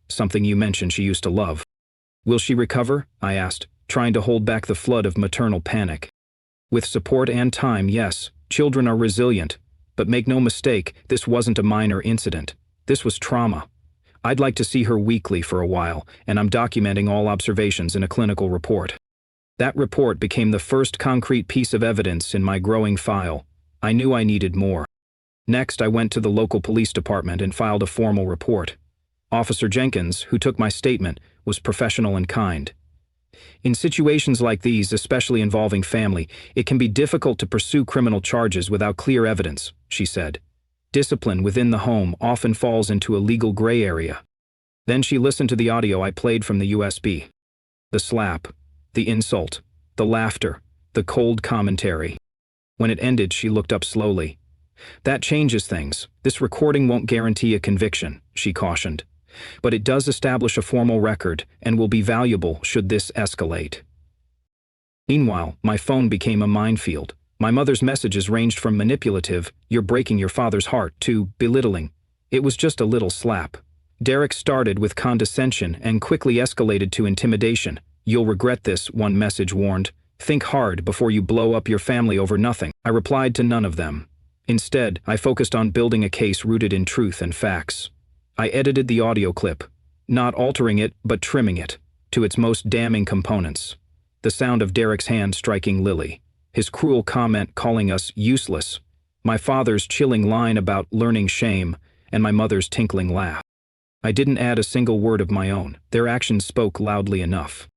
S1: something you mentioned she used to love. Will she recover? I asked, trying to hold back the flood of maternal panic. With support and time, yes, children are resilient, but make no mistake, this wasn't a minor incident. This was trauma. I'd like to see her weekly for a while, and I'm documenting all observations in a clinical report. That report became the first concrete piece of evidence in my growing file. I knew I needed more. Next, I went to the local police department and filed a formal report. Officer Jenkins, who took my statement, was professional and kind. In situations like these, especially involving family, it can be difficult to pursue criminal charges without clear evidence, she said. Discipline within the home often falls into a legal gray area. Then she listened to the audio I played from the USB. The slap, the insult, the laughter, the cold commentary. When it ended, she looked up slowly. That changes things. This recording won't guarantee a conviction, she cautioned. But it does establish a formal record and will be valuable should this escalate. Meanwhile, my phone became a minefield. My mother's messages ranged from manipulative, "You're breaking your father's heart," to belittling, "It was just a little slap." Derek started with condescension and quickly escalated to intimidation. "You'll regret this," one message warned. "Think hard before you blow up your family over nothing." I replied to none of them. Instead, I focused on building a case rooted in truth and facts. I edited the audio clip, not altering it, but trimming it, to its most damning components. The sound of Derek's hand striking Lily, his cruel comment calling us useless, my father's chilling line about learning shame, and my mother's tinkling laugh. I didn't add a single word of my own. Their actions spoke loudly enough.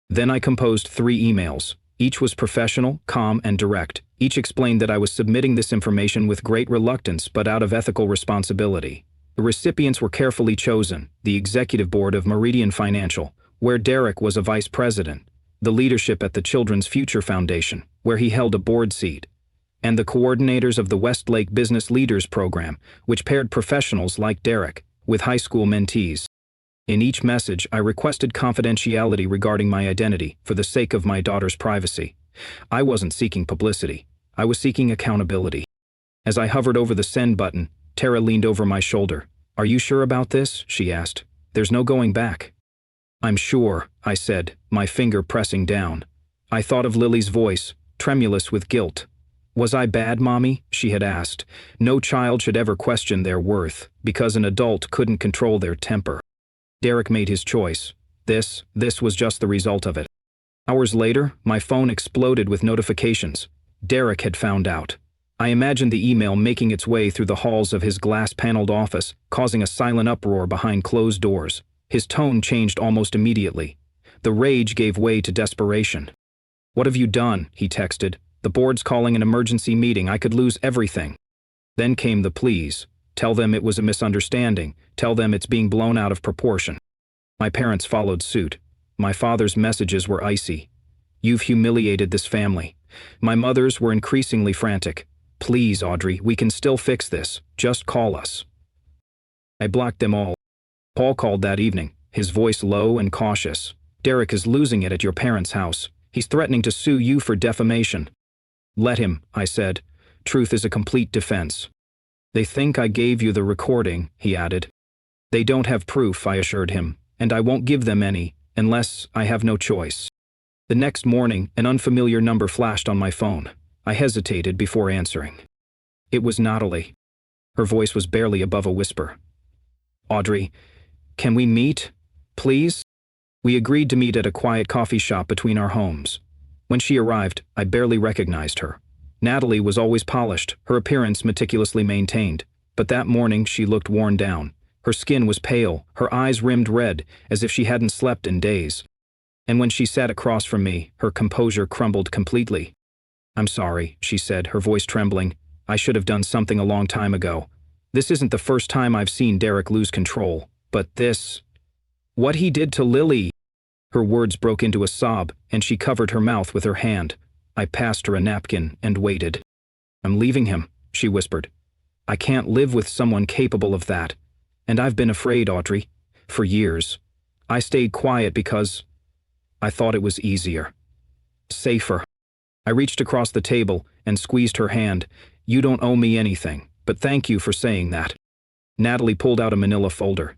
S1: Then I composed 3 emails. Each was professional, calm, and direct. Each explained that I was submitting this information with great reluctance but out of ethical responsibility. The recipients were carefully chosen: the executive board of Meridian Financial, where Derek was a vice president, the leadership at the Children's Future Foundation, where he held a board seat, and the coordinators of the Westlake Business Leaders Program, which paired professionals like Derek with high school mentees. In each message, I requested confidentiality regarding my identity for the sake of my daughter's privacy. I wasn't seeking publicity. I was seeking accountability. As I hovered over the send button, Tara leaned over my shoulder. "Are you sure about this?" she asked. "There's no going back." "I'm sure," I said, my finger pressing down. I thought of Lily's voice, tremulous with guilt. "Was I bad, Mommy?" she had asked. No child should ever question their worth, because an adult couldn't control their temper. Derek made his choice. This was just the result of it. Hours later, my phone exploded with notifications. Derek had found out. I imagined the email making its way through the halls of his glass-paneled office, causing a silent uproar behind closed doors. His tone changed almost immediately. The rage gave way to desperation. "What have you done?" he texted. "The board's calling an emergency meeting. I could lose everything." Then came the pleas. "Tell them it was a misunderstanding. Tell them it's being blown out of proportion." My parents followed suit. My father's messages were icy. "You've humiliated this family." My mother's were increasingly frantic. "Please, Audrey, we can still fix this. Just call us." I blocked them all. Paul called that evening, his voice low and cautious. "Derek is losing it at your parents' house. He's threatening to sue you for defamation." "Let him," I said. "Truth is a complete defense." "They think I gave you the recording," he added. "They don't have proof," I assured him, "and I won't give them any, unless I have no choice." The next morning, an unfamiliar number flashed on my phone. I hesitated before answering. It was Natalie. Her voice was barely above a whisper. "Audrey, can we meet? Please?" We agreed to meet at a quiet coffee shop between our homes. When she arrived, I barely recognized her. Natalie was always polished, her appearance meticulously maintained, but that morning she looked worn down. Her skin was pale, her eyes rimmed red, as if she hadn't slept in days. And when she sat across from me, her composure crumbled completely. "I'm sorry," she said, her voice trembling. "I should have done something a long time ago. This isn't the first time I've seen Derek lose control, but this... what he did to Lily..." Her words broke into a sob, and she covered her mouth with her hand. I passed her a napkin and waited. "I'm leaving him," she whispered. "I can't live with someone capable of that. And I've been afraid, Audrey, for years. I stayed quiet because I thought it was easier. Safer." I reached across the table and squeezed her hand. "You don't owe me anything, but thank you for saying that." Natalie pulled out a manila folder.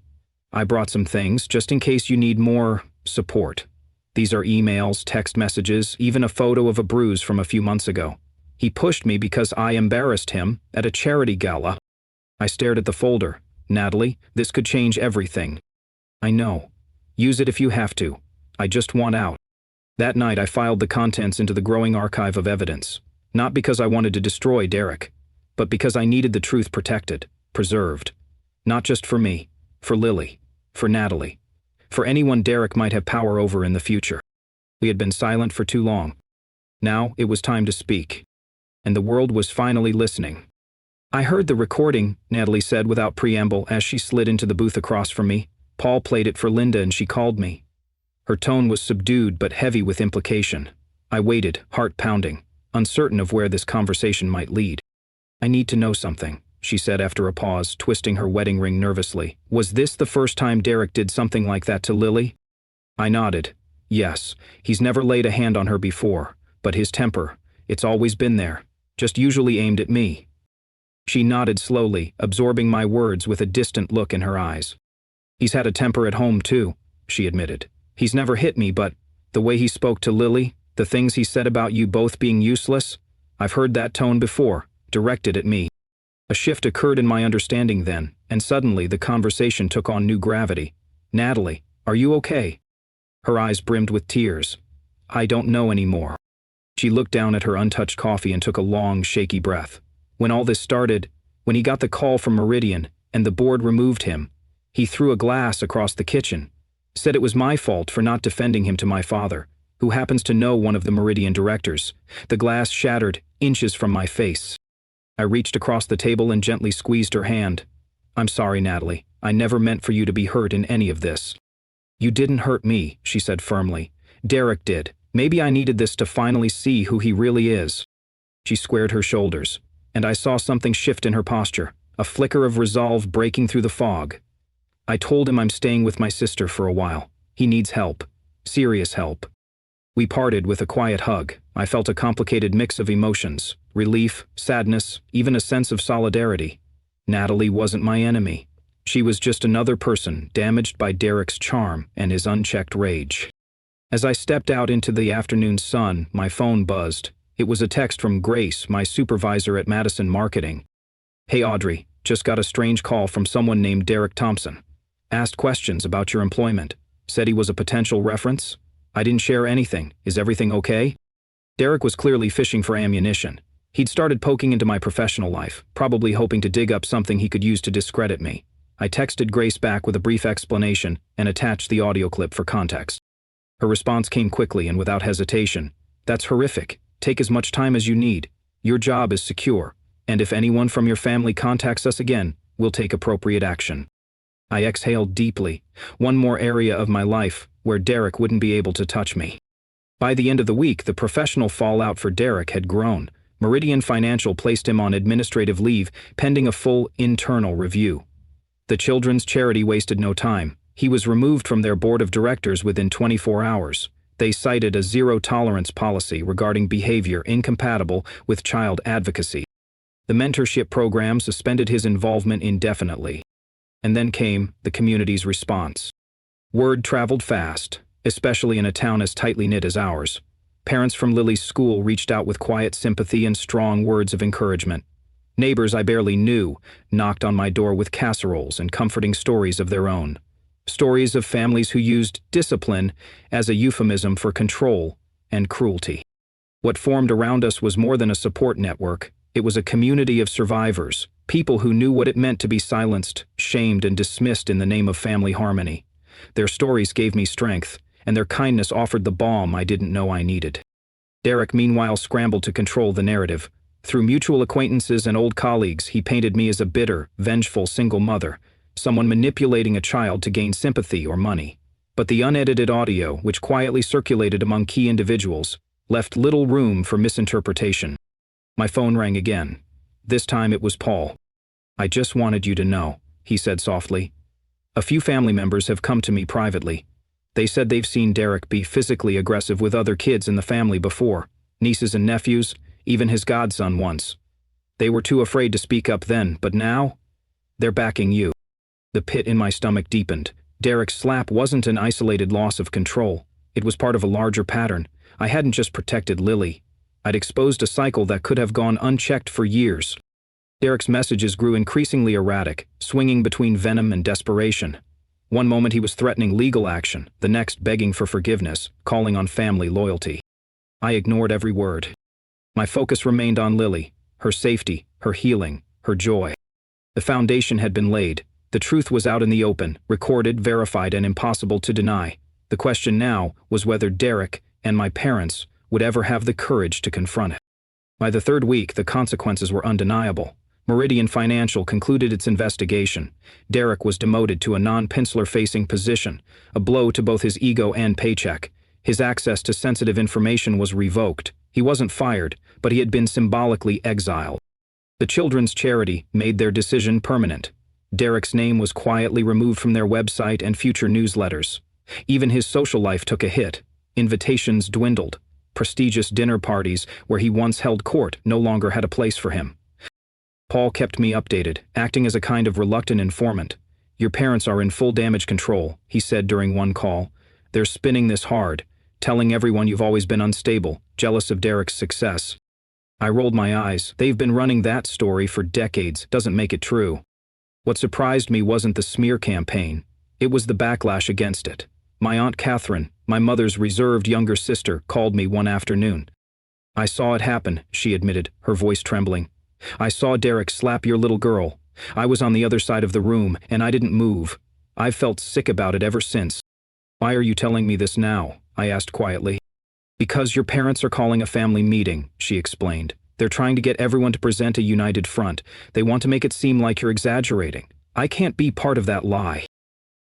S1: "I brought some things, just in case you need more support. These are emails, text messages, even a photo of a bruise from a few months ago. He pushed me because I embarrassed him at a charity gala." I stared at the folder. "Natalie, this could change everything." "I know. Use it if you have to. I just want out." That night I filed the contents into the growing archive of evidence, not because I wanted to destroy Derek, but because I needed the truth protected, preserved. Not just for me, for Lily, for Natalie. For anyone Derek might have power over in the future. We had been silent for too long. Now it was time to speak. And the world was finally listening. "I heard the recording," Natalie said without preamble as she slid into the booth across from me. "Paul played it for Linda and she called me." Her tone was subdued but heavy with implication. I waited, heart pounding, uncertain of where this conversation might lead. "I need to know something," she said after a pause, twisting her wedding ring nervously. "Was this the first time Derek did something like that to Lily?" I nodded. "Yes, he's never laid a hand on her before, but his temper, it's always been there, just usually aimed at me." She nodded slowly, absorbing my words with a distant look in her eyes. "He's had a temper at home too," she admitted. "He's never hit me, but the way he spoke to Lily, the things he said about you both being useless, I've heard that tone before, directed at me." A shift occurred in my understanding then, and suddenly the conversation took on new gravity. "Natalie, are you okay?" Her eyes brimmed with tears. "I don't know anymore." She looked down at her untouched coffee and took a long, shaky breath. "When all this started, when he got the call from Meridian, and the board removed him, he threw a glass across the kitchen, said it was my fault for not defending him to my father, who happens to know one of the Meridian directors. The glass shattered inches from my face." I reached across the table and gently squeezed her hand. "I'm sorry, Natalie. I never meant for you to be hurt in any of this." "You didn't hurt me," she said firmly. "Derek did. Maybe I needed this to finally see who he really is." She squared her shoulders, and I saw something shift in her posture, a flicker of resolve breaking through the fog. "I told him I'm staying with my sister for a while. He needs help. Serious help." We parted with a quiet hug. I felt a complicated mix of emotions, relief, sadness, even a sense of solidarity. Natalie wasn't my enemy. She was just another person damaged by Derek's charm and his unchecked rage. As I stepped out into the afternoon sun, my phone buzzed. It was a text from Grace, my supervisor at Madison Marketing. "Hey Audrey, just got a strange call from someone named Derek Thompson. Asked questions about your employment. Said he was a potential reference. I didn't share anything. Is everything okay?" Derek was clearly fishing for ammunition. He'd started poking into my professional life, probably hoping to dig up something he could use to discredit me. I texted Grace back with a brief explanation and attached the audio clip for context. Her response came quickly and without hesitation. "That's horrific. Take as much time as you need. Your job is secure, and if anyone from your family contacts us again, we'll take appropriate action." I exhaled deeply. One more area of my life where Derek wouldn't be able to touch me. By the end of the week, the professional fallout for Derek had grown. Meridian Financial placed him on administrative leave, pending a full internal review. The children's charity wasted no time. He was removed from their board of directors within 24 hours. They cited a zero-tolerance policy regarding behavior incompatible with child advocacy. The mentorship program suspended his involvement indefinitely. And then came the community's response. Word traveled fast, especially in a town as tightly knit as ours. Parents from Lily's school reached out with quiet sympathy and strong words of encouragement. Neighbors I barely knew knocked on my door with casseroles and comforting stories of their own. Stories of families who used discipline as a euphemism for control and cruelty. What formed around us was more than a support network. It was a community of survivors, people who knew what it meant to be silenced, shamed, and dismissed in the name of family harmony. Their stories gave me strength, and their kindness offered the balm I didn't know I needed. Derek, meanwhile, scrambled to control the narrative. Through mutual acquaintances and old colleagues, he painted me as a bitter, vengeful single mother, someone manipulating a child to gain sympathy or money. But the unedited audio, which quietly circulated among key individuals, left little room for misinterpretation. My phone rang again. This time it was Paul. "I just wanted you to know," he said softly. "A few family members have come to me privately. They said they've seen Derek be physically aggressive with other kids in the family before, nieces and nephews, even his godson once. They were too afraid to speak up then, but now, they're backing you." The pit in my stomach deepened. Derek's slap wasn't an isolated loss of control. It was part of a larger pattern. I hadn't just protected Lily. I'd exposed a cycle that could have gone unchecked for years. Derek's messages grew increasingly erratic, swinging between venom and desperation. One moment he was threatening legal action, the next begging for forgiveness, calling on family loyalty. I ignored every word. My focus remained on Lily, her safety, her healing, her joy. The foundation had been laid. The truth was out in the open, recorded, verified, and impossible to deny. The question now was whether Derek and my parents would ever have the courage to confront it. By the third week, the consequences were undeniable. Meridian Financial concluded its investigation. Derek was demoted to a non-penciler-facing position, a blow to both his ego and paycheck. His access to sensitive information was revoked. He wasn't fired, but he had been symbolically exiled. The children's charity made their decision permanent. Derek's name was quietly removed from their website and future newsletters. Even his social life took a hit. Invitations dwindled. Prestigious dinner parties where he once held court no longer had a place for him. Paul kept me updated, acting as a kind of reluctant informant. "Your parents are in full damage control," he said during one call. "They're spinning this hard, telling everyone you've always been unstable, jealous of Derek's success." I rolled my eyes. "They've been running that story for decades. Doesn't make it true." What surprised me wasn't the smear campaign. It was the backlash against it. My Aunt Catherine, my mother's reserved younger sister, called me one afternoon. "I saw it happen," she admitted, her voice trembling. "I saw Derek slap your little girl. I was on the other side of the room, and I didn't move. I've felt sick about it ever since." "Why are you telling me this now?" I asked quietly. "Because your parents are calling a family meeting," she explained. "They're trying to get everyone to present a united front. They want to make it seem like you're exaggerating. I can't be part of that lie."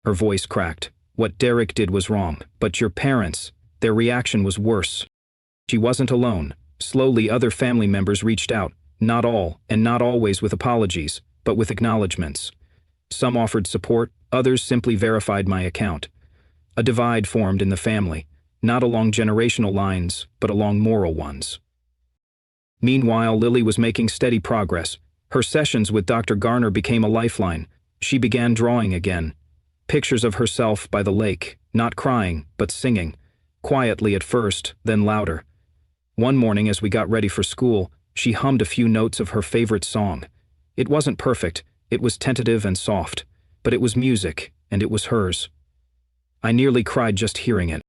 S1: Her voice cracked. "What Derek did was wrong, but your parents, their reaction was worse." She wasn't alone. Slowly, other family members reached out. Not all, and not always with apologies, but with acknowledgments. Some offered support, others simply verified my account. A divide formed in the family, not along generational lines, but along moral ones. Meanwhile, Lily was making steady progress. Her sessions with Dr. Garner became a lifeline. She began drawing again. Pictures of herself by the lake, not crying, but singing. Quietly at first, then louder. One morning as we got ready for school, she hummed a few notes of her favorite song. It wasn't perfect, it was tentative and soft, but it was music, and it was hers. I nearly cried just hearing it.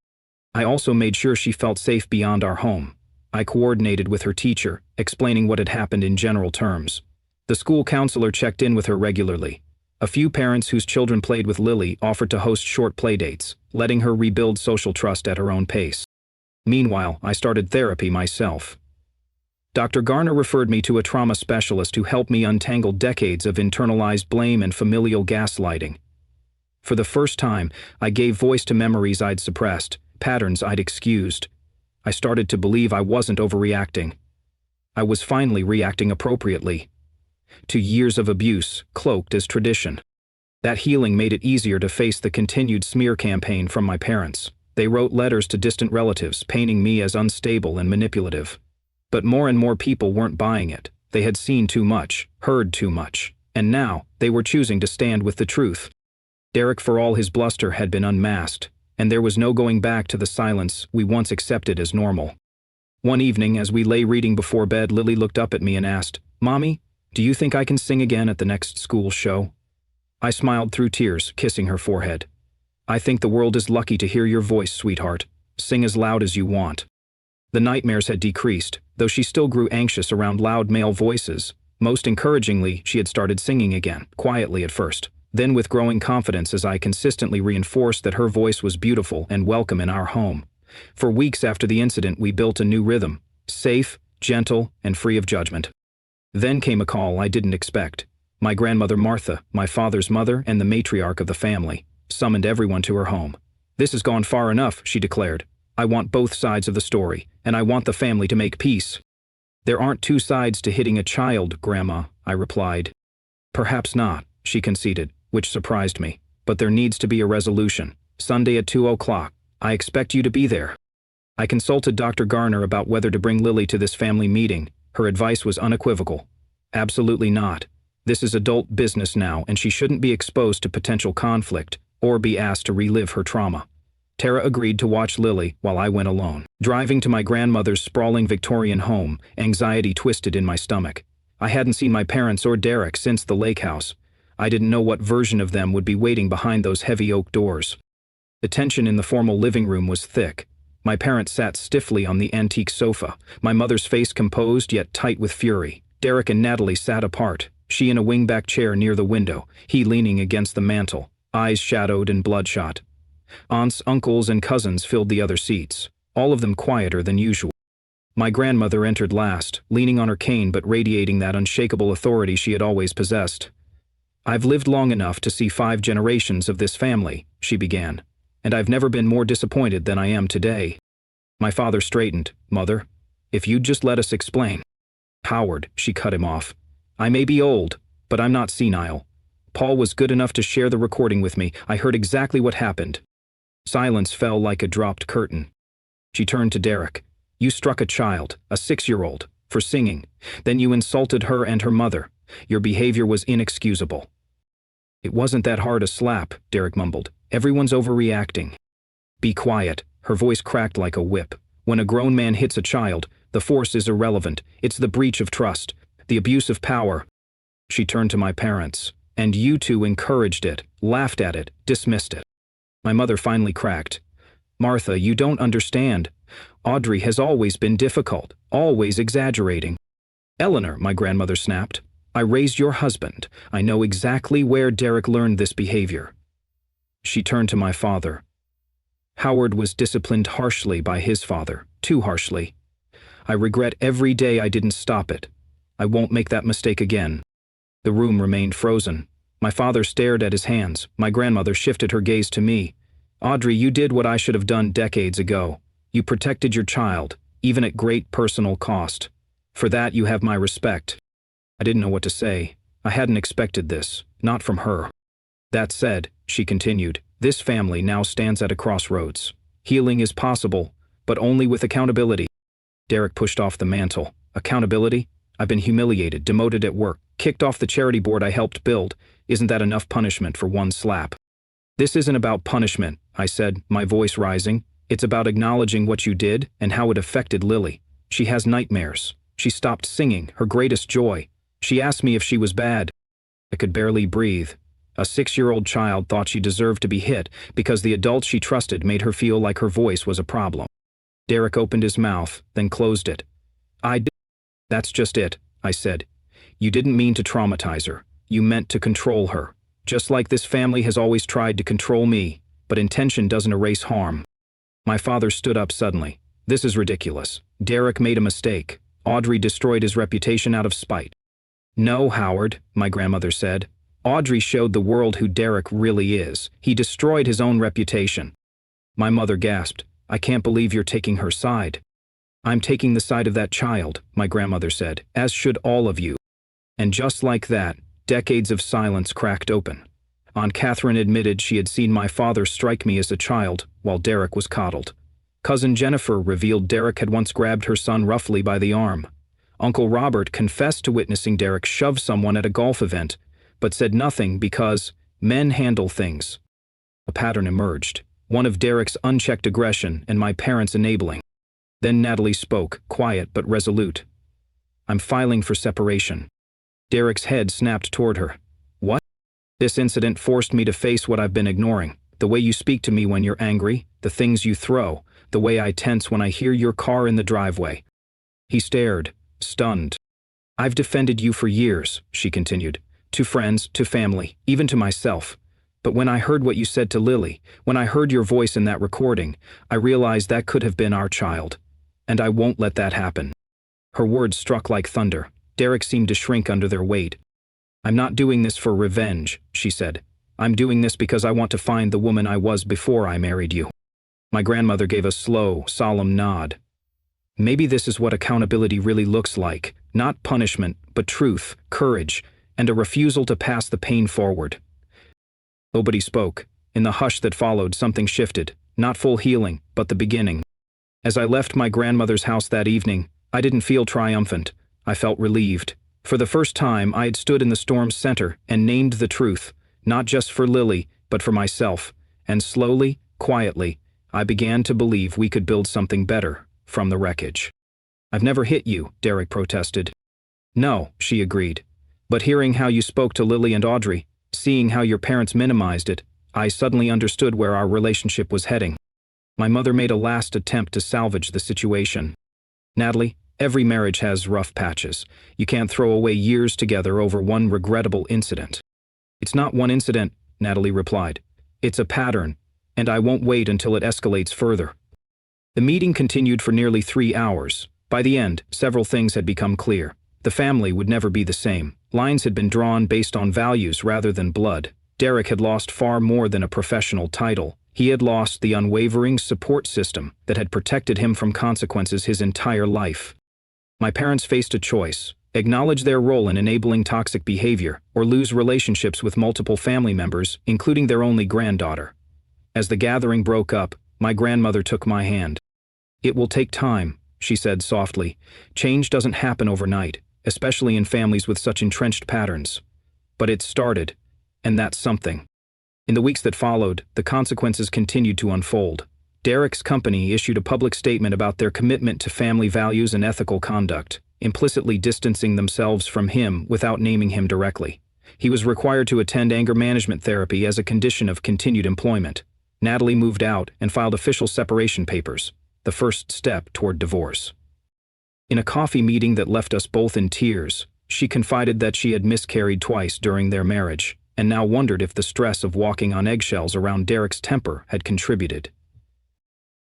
S1: I also made sure she felt safe beyond our home. I coordinated with her teacher, explaining what had happened in general terms. The school counselor checked in with her regularly. A few parents whose children played with Lily offered to host short playdates, letting her rebuild social trust at her own pace. Meanwhile, I started therapy myself. Dr. Garner referred me to a trauma specialist who helped me untangle decades of internalized blame and familial gaslighting. For the first time, I gave voice to memories I'd suppressed, patterns I'd excused. I started to believe I wasn't overreacting. I was finally reacting appropriately to years of abuse, cloaked as tradition. That healing made it easier to face the continued smear campaign from my parents. They wrote letters to distant relatives, painting me as unstable and manipulative. But more and more people weren't buying it. They had seen too much, heard too much, and now they were choosing to stand with the truth. Derek, for all his bluster, had been unmasked, and there was no going back to the silence we once accepted as normal. One evening, as we lay reading before bed, Lily looked up at me and asked, "Mommy, do you think I can sing again at the next school show?" I smiled through tears, kissing her forehead. "I think the world is lucky to hear your voice, sweetheart. Sing as loud as you want." The nightmares had decreased, though she still grew anxious around loud male voices. Most encouragingly, she had started singing again, quietly at first, then with growing confidence as I consistently reinforced that her voice was beautiful and welcome in our home. For weeks after the incident, we built a new rhythm, safe, gentle, and free of judgment. Then came a call I didn't expect. My grandmother Martha, my father's mother and the matriarch of the family, summoned everyone to her home. "This has gone far enough," she declared. "I want both sides of the story, and I want the family to make peace." "There aren't two sides to hitting a child, Grandma," I replied. "Perhaps not," she conceded, which surprised me. "But there needs to be a resolution. Sunday at 2:00. I expect you to be there." I consulted Dr. Garner about whether to bring Lily to this family meeting. Her advice was unequivocal. "Absolutely not. This is adult business now, and she shouldn't be exposed to potential conflict or be asked to relive her trauma." Tara agreed to watch Lily while I went alone. Driving to my grandmother's sprawling Victorian home, anxiety twisted in my stomach. I hadn't seen my parents or Derek since the lake house. I didn't know what version of them would be waiting behind those heavy oak doors. The tension in the formal living room was thick. My parents sat stiffly on the antique sofa, my mother's face composed yet tight with fury. Derek and Natalie sat apart, she in a wingback chair near the window, he leaning against the mantel, eyes shadowed and bloodshot. Aunts, uncles, and cousins filled the other seats, all of them quieter than usual. My grandmother entered last, leaning on her cane but radiating that unshakable authority she had always possessed. "I've lived long enough to see 5 generations of this family," she began, "and I've never been more disappointed than I am today." My father straightened. "Mother, if you'd just let us explain." "Howard," she cut him off. "I may be old, but I'm not senile. Paul was good enough to share the recording with me. I heard exactly what happened." Silence fell like a dropped curtain. She turned to Derek. "You struck a child, a 6-year-old, for singing. Then you insulted her and her mother. Your behavior was inexcusable." "It wasn't that hard a slap," Derek mumbled. "Everyone's overreacting." "Be quiet." Her voice cracked like a whip. "When a grown man hits a child, the force is irrelevant. It's the breach of trust, the abuse of power." She turned to my parents. "And you two encouraged it, laughed at it, dismissed it." My mother finally cracked. "Martha, you don't understand. Audrey has always been difficult, always exaggerating." "Eleanor," my grandmother snapped, "I raised your husband. I know exactly where Derek learned this behavior." She turned to my father. "Howard was disciplined harshly by his father, too harshly. I regret every day I didn't stop it. I won't make that mistake again." The room remained frozen. My father stared at his hands. My grandmother shifted her gaze to me. "Audrey, you did what I should have done decades ago. You protected your child, even at great personal cost. For that you have my respect." I didn't know what to say. I hadn't expected this, not from her. "That said," she continued, "this family now stands at a crossroads. Healing is possible, but only with accountability." Derek pushed off the mantle. "Accountability? I've been humiliated, demoted at work, kicked off the charity board I helped build. Isn't that enough punishment for one slap?" "This isn't about punishment," I said, my voice rising. "It's about acknowledging what you did and how it affected Lily. She has nightmares. She stopped singing, her greatest joy. She asked me if she was bad." I could barely breathe. A 6-year-old child thought she deserved to be hit because the adults she trusted made her feel like her voice was a problem. Derek opened his mouth, then closed it. "That's just it," I said. "You didn't mean to traumatize her. You meant to control her. Just like this family has always tried to control me, but intention doesn't erase harm." My father stood up suddenly. "This is ridiculous. Derek made a mistake. Audrey destroyed his reputation out of spite." "No, Howard," my grandmother said. "Audrey showed the world who Derek really is. He destroyed his own reputation." My mother gasped. "I can't believe you're taking her side." "I'm taking the side of that child," my grandmother said, "as should all of you." And just like that, decades of silence cracked open. Aunt Catherine admitted she had seen my father strike me as a child while Derek was coddled. Cousin Jennifer revealed Derek had once grabbed her son roughly by the arm. Uncle Robert confessed to witnessing Derek shove someone at a golf event, but said nothing because men handle things. A pattern emerged, one of Derek's unchecked aggression and my parents' enabling. Then Natalie spoke, quiet but resolute. "I'm filing for separation." Derek's head snapped toward her. "What?" "This incident forced me to face what I've been ignoring. The way you speak to me when you're angry, the things you throw, the way I tense when I hear your car in the driveway." He stared, stunned. "I've defended you for years," she continued. "To friends, to family, even to myself. But when I heard what you said to Lily, when I heard your voice in that recording, I realized that could have been our child. And I won't let that happen." Her words struck like thunder. Derek seemed to shrink under their weight. "I'm not doing this for revenge," she said. "I'm doing this because I want to find the woman I was before I married you." My grandmother gave a slow, solemn nod. "Maybe this is what accountability really looks like. Not punishment, but truth, courage, and a refusal to pass the pain forward." Nobody spoke. In the hush that followed, something shifted. Not full healing, but the beginning. As I left my grandmother's house that evening, I didn't feel triumphant. I felt relieved. For the first time, I had stood in the storm's center and named the truth, not just for Lily, but for myself. And slowly, quietly, I began to believe we could build something better from the wreckage. "I've never hit you," Derek protested. "No," she agreed. "But hearing how you spoke to Lily and Audrey, seeing how your parents minimized it, I suddenly understood where our relationship was heading." My mother made a last attempt to salvage the situation. "Natalie, Every marriage has rough patches. You can't throw away years together over one regrettable incident. It's not one incident, Natalie replied. It's a pattern, and I won't wait until it escalates further. The meeting continued for nearly 3 hours. By the end, several things had become clear. The family would never be the same. Lines had been drawn based on values rather than blood. Derek had lost far more than a professional title. He had lost the unwavering support system that had protected him from consequences his entire life. My parents faced a choice: acknowledge their role in enabling toxic behavior, or lose relationships with multiple family members, including their only granddaughter. As the gathering broke up, my grandmother took my hand. "It will take time," she said softly. "Change doesn't happen overnight, especially in families with such entrenched patterns. But it started, and that's something." In the weeks that followed, the consequences continued to unfold. Derek's company issued a public statement about their commitment to family values and ethical conduct, implicitly distancing themselves from him without naming him directly. He was required to attend anger management therapy as a condition of continued employment. Natalie moved out and filed official separation papers, the first step toward divorce. In a coffee meeting that left us both in tears, she confided that she had miscarried twice during their marriage, and now wondered if the stress of walking on eggshells around Derek's temper had contributed.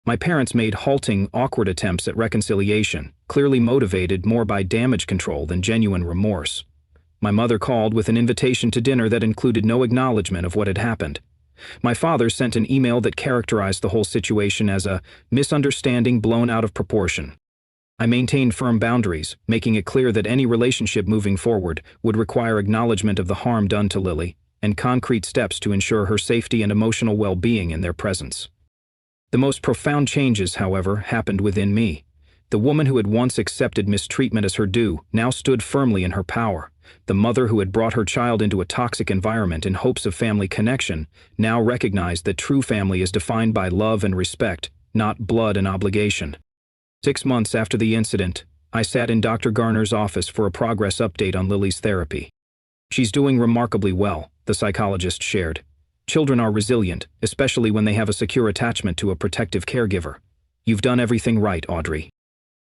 S1: My parents made halting, awkward attempts at reconciliation, clearly motivated more by damage control than genuine remorse. My mother called with an invitation to dinner that included no acknowledgement of what had happened. My father sent an email that characterized the whole situation as a misunderstanding blown out of proportion. I maintained firm boundaries, making it clear that any relationship moving forward would require acknowledgement of the harm done to Lily, and concrete steps to ensure her safety and emotional well-being in their presence. The most profound changes, however, happened within me. The woman who had once accepted mistreatment as her due now stood firmly in her power. The mother who had brought her child into a toxic environment in hopes of family connection now recognized that true family is defined by love and respect, not blood and obligation. 6 months after the incident, I sat in Dr. Garner's office for a progress update on Lily's therapy. "She's doing remarkably well," the psychologist shared. "Children are resilient, especially when they have a secure attachment to a protective caregiver. You've done everything right, Audrey."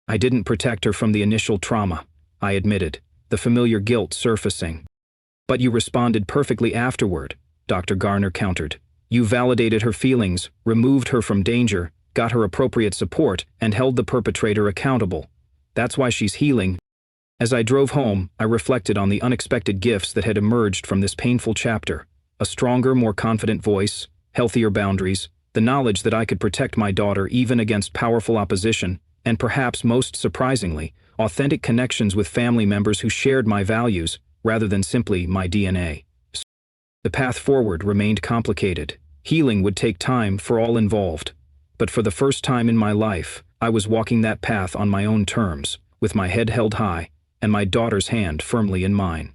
S1: "I didn't protect her from the initial trauma," I admitted, the familiar guilt surfacing. "But you responded perfectly afterward," Dr. Garner countered. "You validated her feelings, removed her from danger, got her appropriate support, and held the perpetrator accountable. That's why she's healing." As I drove home, I reflected on the unexpected gifts that had emerged from this painful chapter. A stronger, more confident voice, healthier boundaries, the knowledge that I could protect my daughter even against powerful opposition, and perhaps most surprisingly, authentic connections with family members who shared my values rather than simply my DNA. The path forward remained complicated. Healing would take time for all involved. But for the first time in my life, I was walking that path on my own terms, with my head held high and my daughter's hand firmly in mine.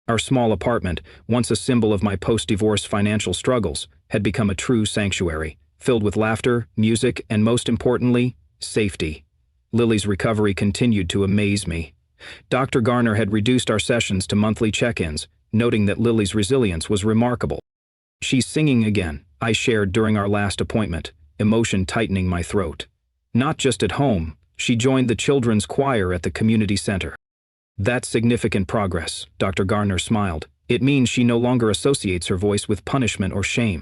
S1: Our small apartment, once a symbol of my post-divorce financial struggles, had become a true sanctuary, filled with laughter, music, and most importantly, safety. Lily's recovery continued to amaze me. Dr. Garner had reduced our sessions to monthly check-ins, noting that Lily's resilience was remarkable. "She's singing again," I shared during our last appointment, emotion tightening my throat. "Not just at home, she joined the children's choir at the community center." "That's significant progress," Dr. Garner smiled. "It means she no longer associates her voice with punishment or shame."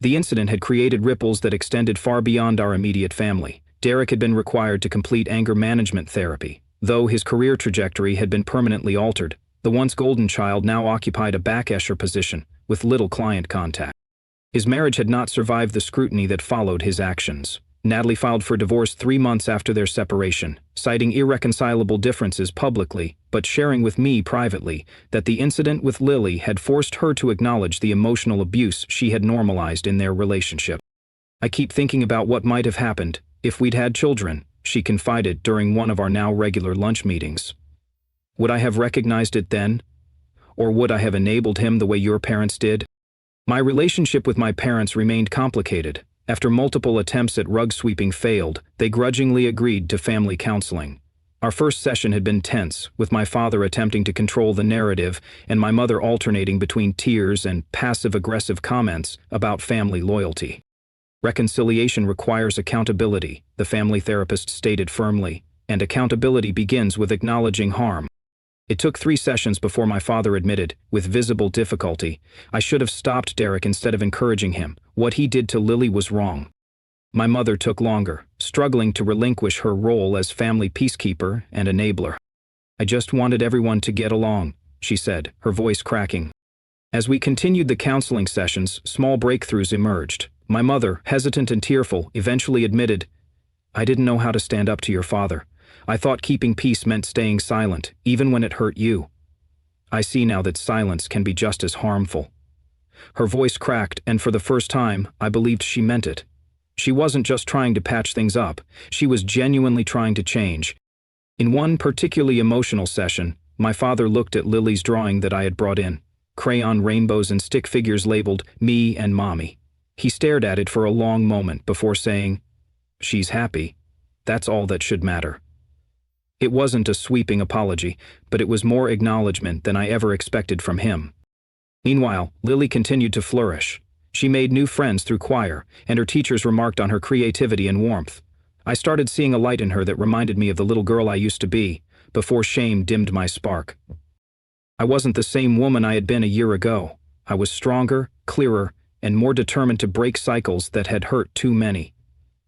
S1: The incident had created ripples that extended far beyond our immediate family. Derek had been required to complete anger management therapy. Though his career trajectory had been permanently altered, the once golden child now occupied a back-esher position, with little client contact. His marriage had not survived the scrutiny that followed his actions. Natalie filed for divorce 3 months after their separation, citing irreconcilable differences publicly, but sharing with me privately that the incident with Lily had forced her to acknowledge the emotional abuse she had normalized in their relationship. "I keep thinking about what might have happened if we'd had children," she confided during one of our now regular lunch meetings. "Would I have recognized it then? Or would I have enabled him the way your parents did?" My relationship with my parents remained complicated. After multiple attempts at rug sweeping failed, they grudgingly agreed to family counseling. Our first session had been tense, with my father attempting to control the narrative and my mother alternating between tears and passive-aggressive comments about family loyalty. "Reconciliation requires accountability," the family therapist stated firmly. and accountability begins with acknowledging harm. It took 3 sessions before my father admitted, with visible difficulty, I should have stopped Derek instead of encouraging him. What he did to Lily was wrong. My mother took longer, struggling to relinquish her role as family peacekeeper and enabler. I just wanted everyone to get along, she said, her voice cracking. As we continued the counseling sessions, small breakthroughs emerged. My mother, hesitant and tearful, eventually admitted, I didn't know how to stand up to your father. I thought keeping peace meant staying silent, even when it hurt you. I see now that silence can be just as harmful. Her voice cracked, and for the first time, I believed she meant it. She wasn't just trying to patch things up, she was genuinely trying to change. In one particularly emotional session, my father looked at Lily's drawing that I had brought in, crayon rainbows and stick figures labeled me and mommy. He stared at it for a long moment before saying, She's happy. That's all that should matter. It wasn't a sweeping apology, but it was more acknowledgement than I ever expected from him. Meanwhile, Lily continued to flourish. She made new friends through choir, and her teachers remarked on her creativity and warmth. I started seeing a light in her that reminded me of the little girl I used to be, before shame dimmed my spark. I wasn't the same woman I had been a year ago. I was stronger, clearer, and more determined to break cycles that had hurt too many.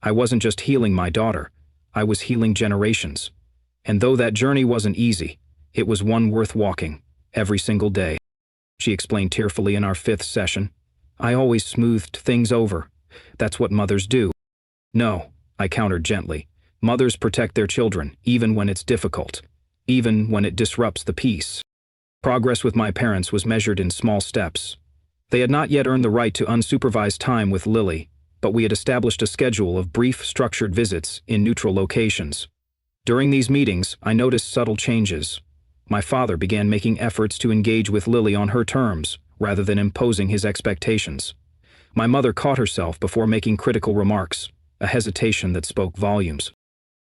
S1: I wasn't just healing my daughter, I was healing generations. And though that journey wasn't easy, it was one worth walking, every single day. She explained tearfully in our 5th session. I always smoothed things over. That's what mothers do. No, I countered gently. Mothers protect their children, even when it's difficult, even when it disrupts the peace. Progress with my parents was measured in small steps. They had not yet earned the right to unsupervised time with Lily, but we had established a schedule of brief, structured visits in neutral locations. During these meetings, I noticed subtle changes. My father began making efforts to engage with Lily on her terms, rather than imposing his expectations. My mother caught herself before making critical remarks, a hesitation that spoke volumes.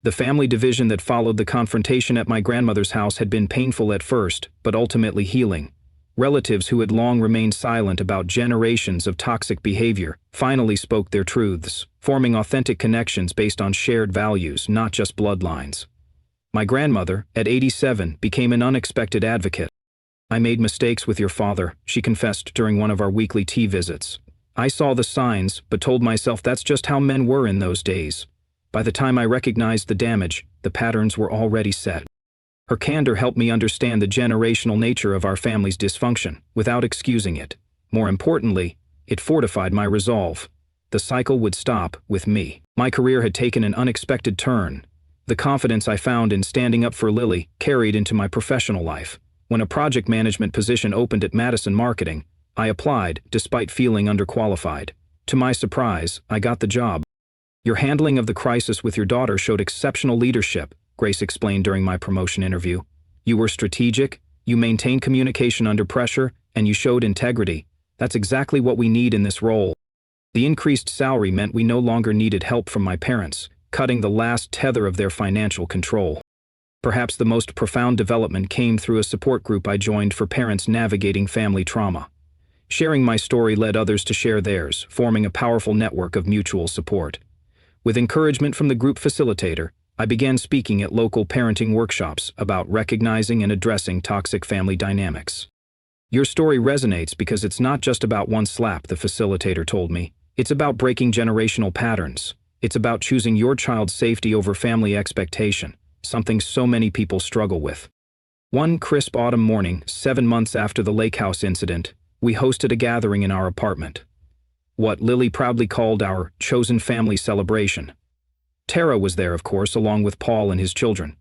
S1: The family division that followed the confrontation at my grandmother's house had been painful at first, but ultimately healing. Relatives who had long remained silent about generations of toxic behavior finally spoke their truths, forming authentic connections based on shared values, not just bloodlines. My grandmother, at 87, became an unexpected advocate. I made mistakes with your father, she confessed during one of our weekly tea visits. I saw the signs, but told myself that's just how men were in those days. By the time I recognized the damage, the patterns were already set. Her candor helped me understand the generational nature of our family's dysfunction, without excusing it. More importantly, it fortified my resolve. The cycle would stop with me. My career had taken an unexpected turn. The confidence I found in standing up for Lily carried into my professional life. When a project management position opened at Madison Marketing, I applied, despite feeling underqualified. To my surprise, I got the job. Your handling of the crisis with your daughter showed exceptional leadership, Grace explained during my promotion interview. You were strategic, you maintained communication under pressure, and you showed integrity. That's exactly what we need in this role. The increased salary meant we no longer needed help from my parents, cutting the last tether of their financial control. Perhaps the most profound development came through a support group I joined for parents navigating family trauma. Sharing my story led others to share theirs, forming a powerful network of mutual support. With encouragement from the group facilitator, I began speaking at local parenting workshops about recognizing and addressing toxic family dynamics. Your story resonates because it's not just about one slap, the facilitator told me. It's about breaking generational patterns. It's about choosing your child's safety over family expectation, something so many people struggle with. One crisp autumn morning, 7 months after the lake house incident, we hosted a gathering in our apartment. What Lily proudly called our chosen family celebration. Tara was there, of course, along with Paul and his children.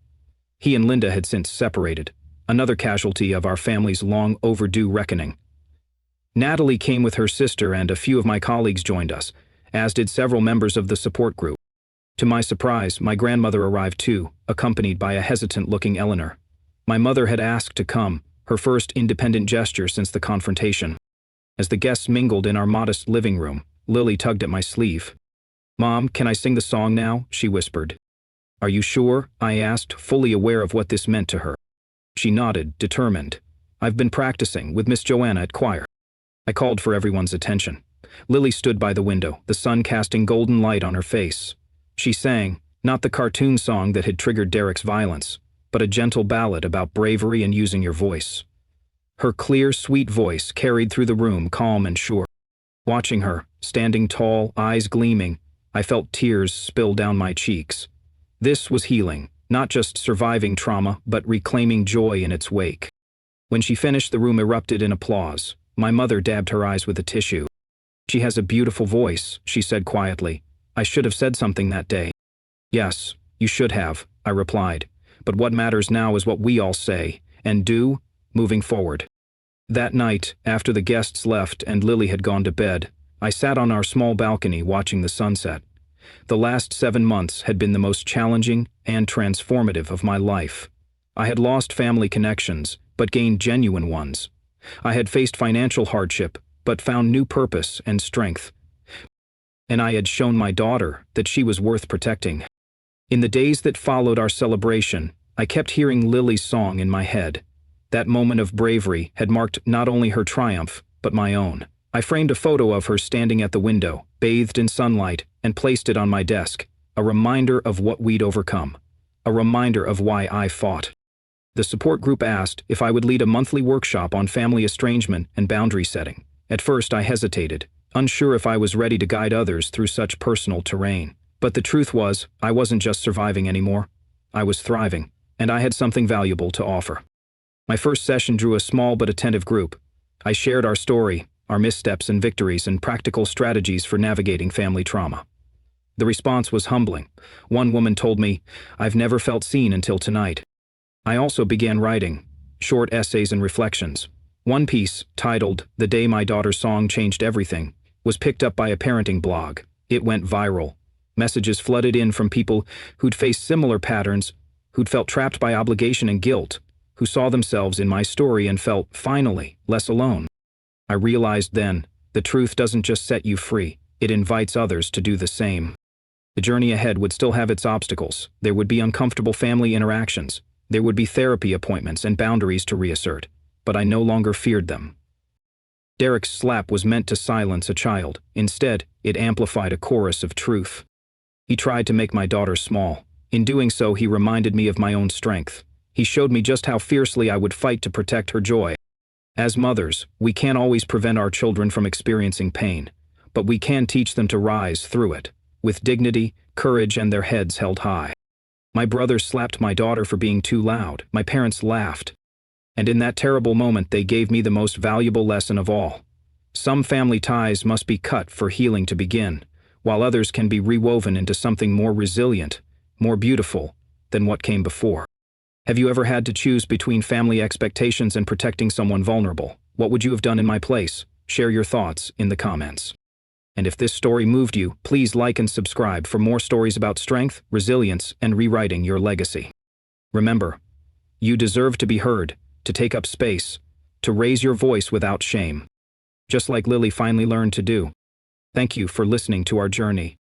S1: He and Linda had since separated, another casualty of our family's long overdue reckoning. Natalie came with her sister, and a few of my colleagues joined us, as did several members of the support group. To my surprise, my grandmother arrived too, accompanied by a hesitant-looking Eleanor. My mother had asked to come, her first independent gesture since the confrontation. As the guests mingled in our modest living room, Lily tugged at my sleeve. "Mom, can I sing the song now?" she whispered. "Are you sure?" I asked, fully aware of what this meant to her. She nodded, determined. "I've been practicing with Miss Joanna at choir." I called for everyone's attention. Lily stood by the window, the sun casting golden light on her face. She sang, Not the cartoon song that had triggered Derek's violence, but a gentle ballad about bravery and using your voice. Her clear, sweet voice carried through the room, calm and sure. Watching her, standing tall, eyes gleaming, I felt tears spill down my cheeks. This was healing, not just surviving trauma, but reclaiming joy in its wake. When she finished, the room erupted in applause. My mother dabbed her eyes with a tissue. "She has a beautiful voice," she said quietly. "I should have said something that day." "Yes, you should have," I replied. "But what matters now is what we all say and do moving forward." That night, after the guests left and Lily had gone to bed, I sat on our small balcony watching the sunset. The last 7 months had been the most challenging and transformative of my life. I had lost family connections, but gained genuine ones. I had faced financial hardship, but found new purpose and strength. And I had shown my daughter that she was worth protecting. In the days that followed our celebration, I kept hearing Lily's song in my head. That moment of bravery had marked not only her triumph, but my own. I framed a photo of her standing at the window, bathed in sunlight, and placed it on my desk, a reminder of what we'd overcome, a reminder of why I fought. The support group asked if I would lead a monthly workshop on family estrangement and boundary setting. At first, I hesitated, unsure if I was ready to guide others through such personal terrain. But the truth was, I wasn't just surviving anymore. I was thriving, and I had something valuable to offer. My first session drew a small but attentive group. I shared our story, our missteps and victories, and practical strategies for navigating family trauma. The response was humbling. One woman told me, "I've never felt seen until tonight." I also began writing short essays and reflections. One piece, titled "The Day My Daughter's Song Changed Everything," was picked up by a parenting blog. It went viral. Messages flooded in from people who'd faced similar patterns, who'd felt trapped by obligation and guilt, who saw themselves in my story and felt, finally, less alone. I realized then, the truth doesn't just set you free, it invites others to do the same. The journey ahead would still have its obstacles. There would be uncomfortable family interactions. There would be therapy appointments and boundaries to reassert. But I no longer feared them. Derek's slap was meant to silence a child. Instead, it amplified a chorus of truth. He tried to make my daughter small. In doing so, he reminded me of my own strength. He showed me just how fiercely I would fight to protect her joy. As mothers, we can't always prevent our children from experiencing pain, but we can teach them to rise through it, with dignity, courage, and their heads held high. My brother slapped my daughter for being too loud. My parents laughed. And in that terrible moment, they gave me the most valuable lesson of all. Some family ties must be cut for healing to begin, while others can be rewoven into something more resilient, more beautiful than what came before. Have you ever had to choose between family expectations and protecting someone vulnerable? What would you have done in my place? Share your thoughts in the comments. And if this story moved you, please like and subscribe for more stories about strength, resilience, and rewriting your legacy. Remember, you deserve to be heard, to take up space, to raise your voice without shame, just like Lily finally learned to do. Thank you for listening to our journey.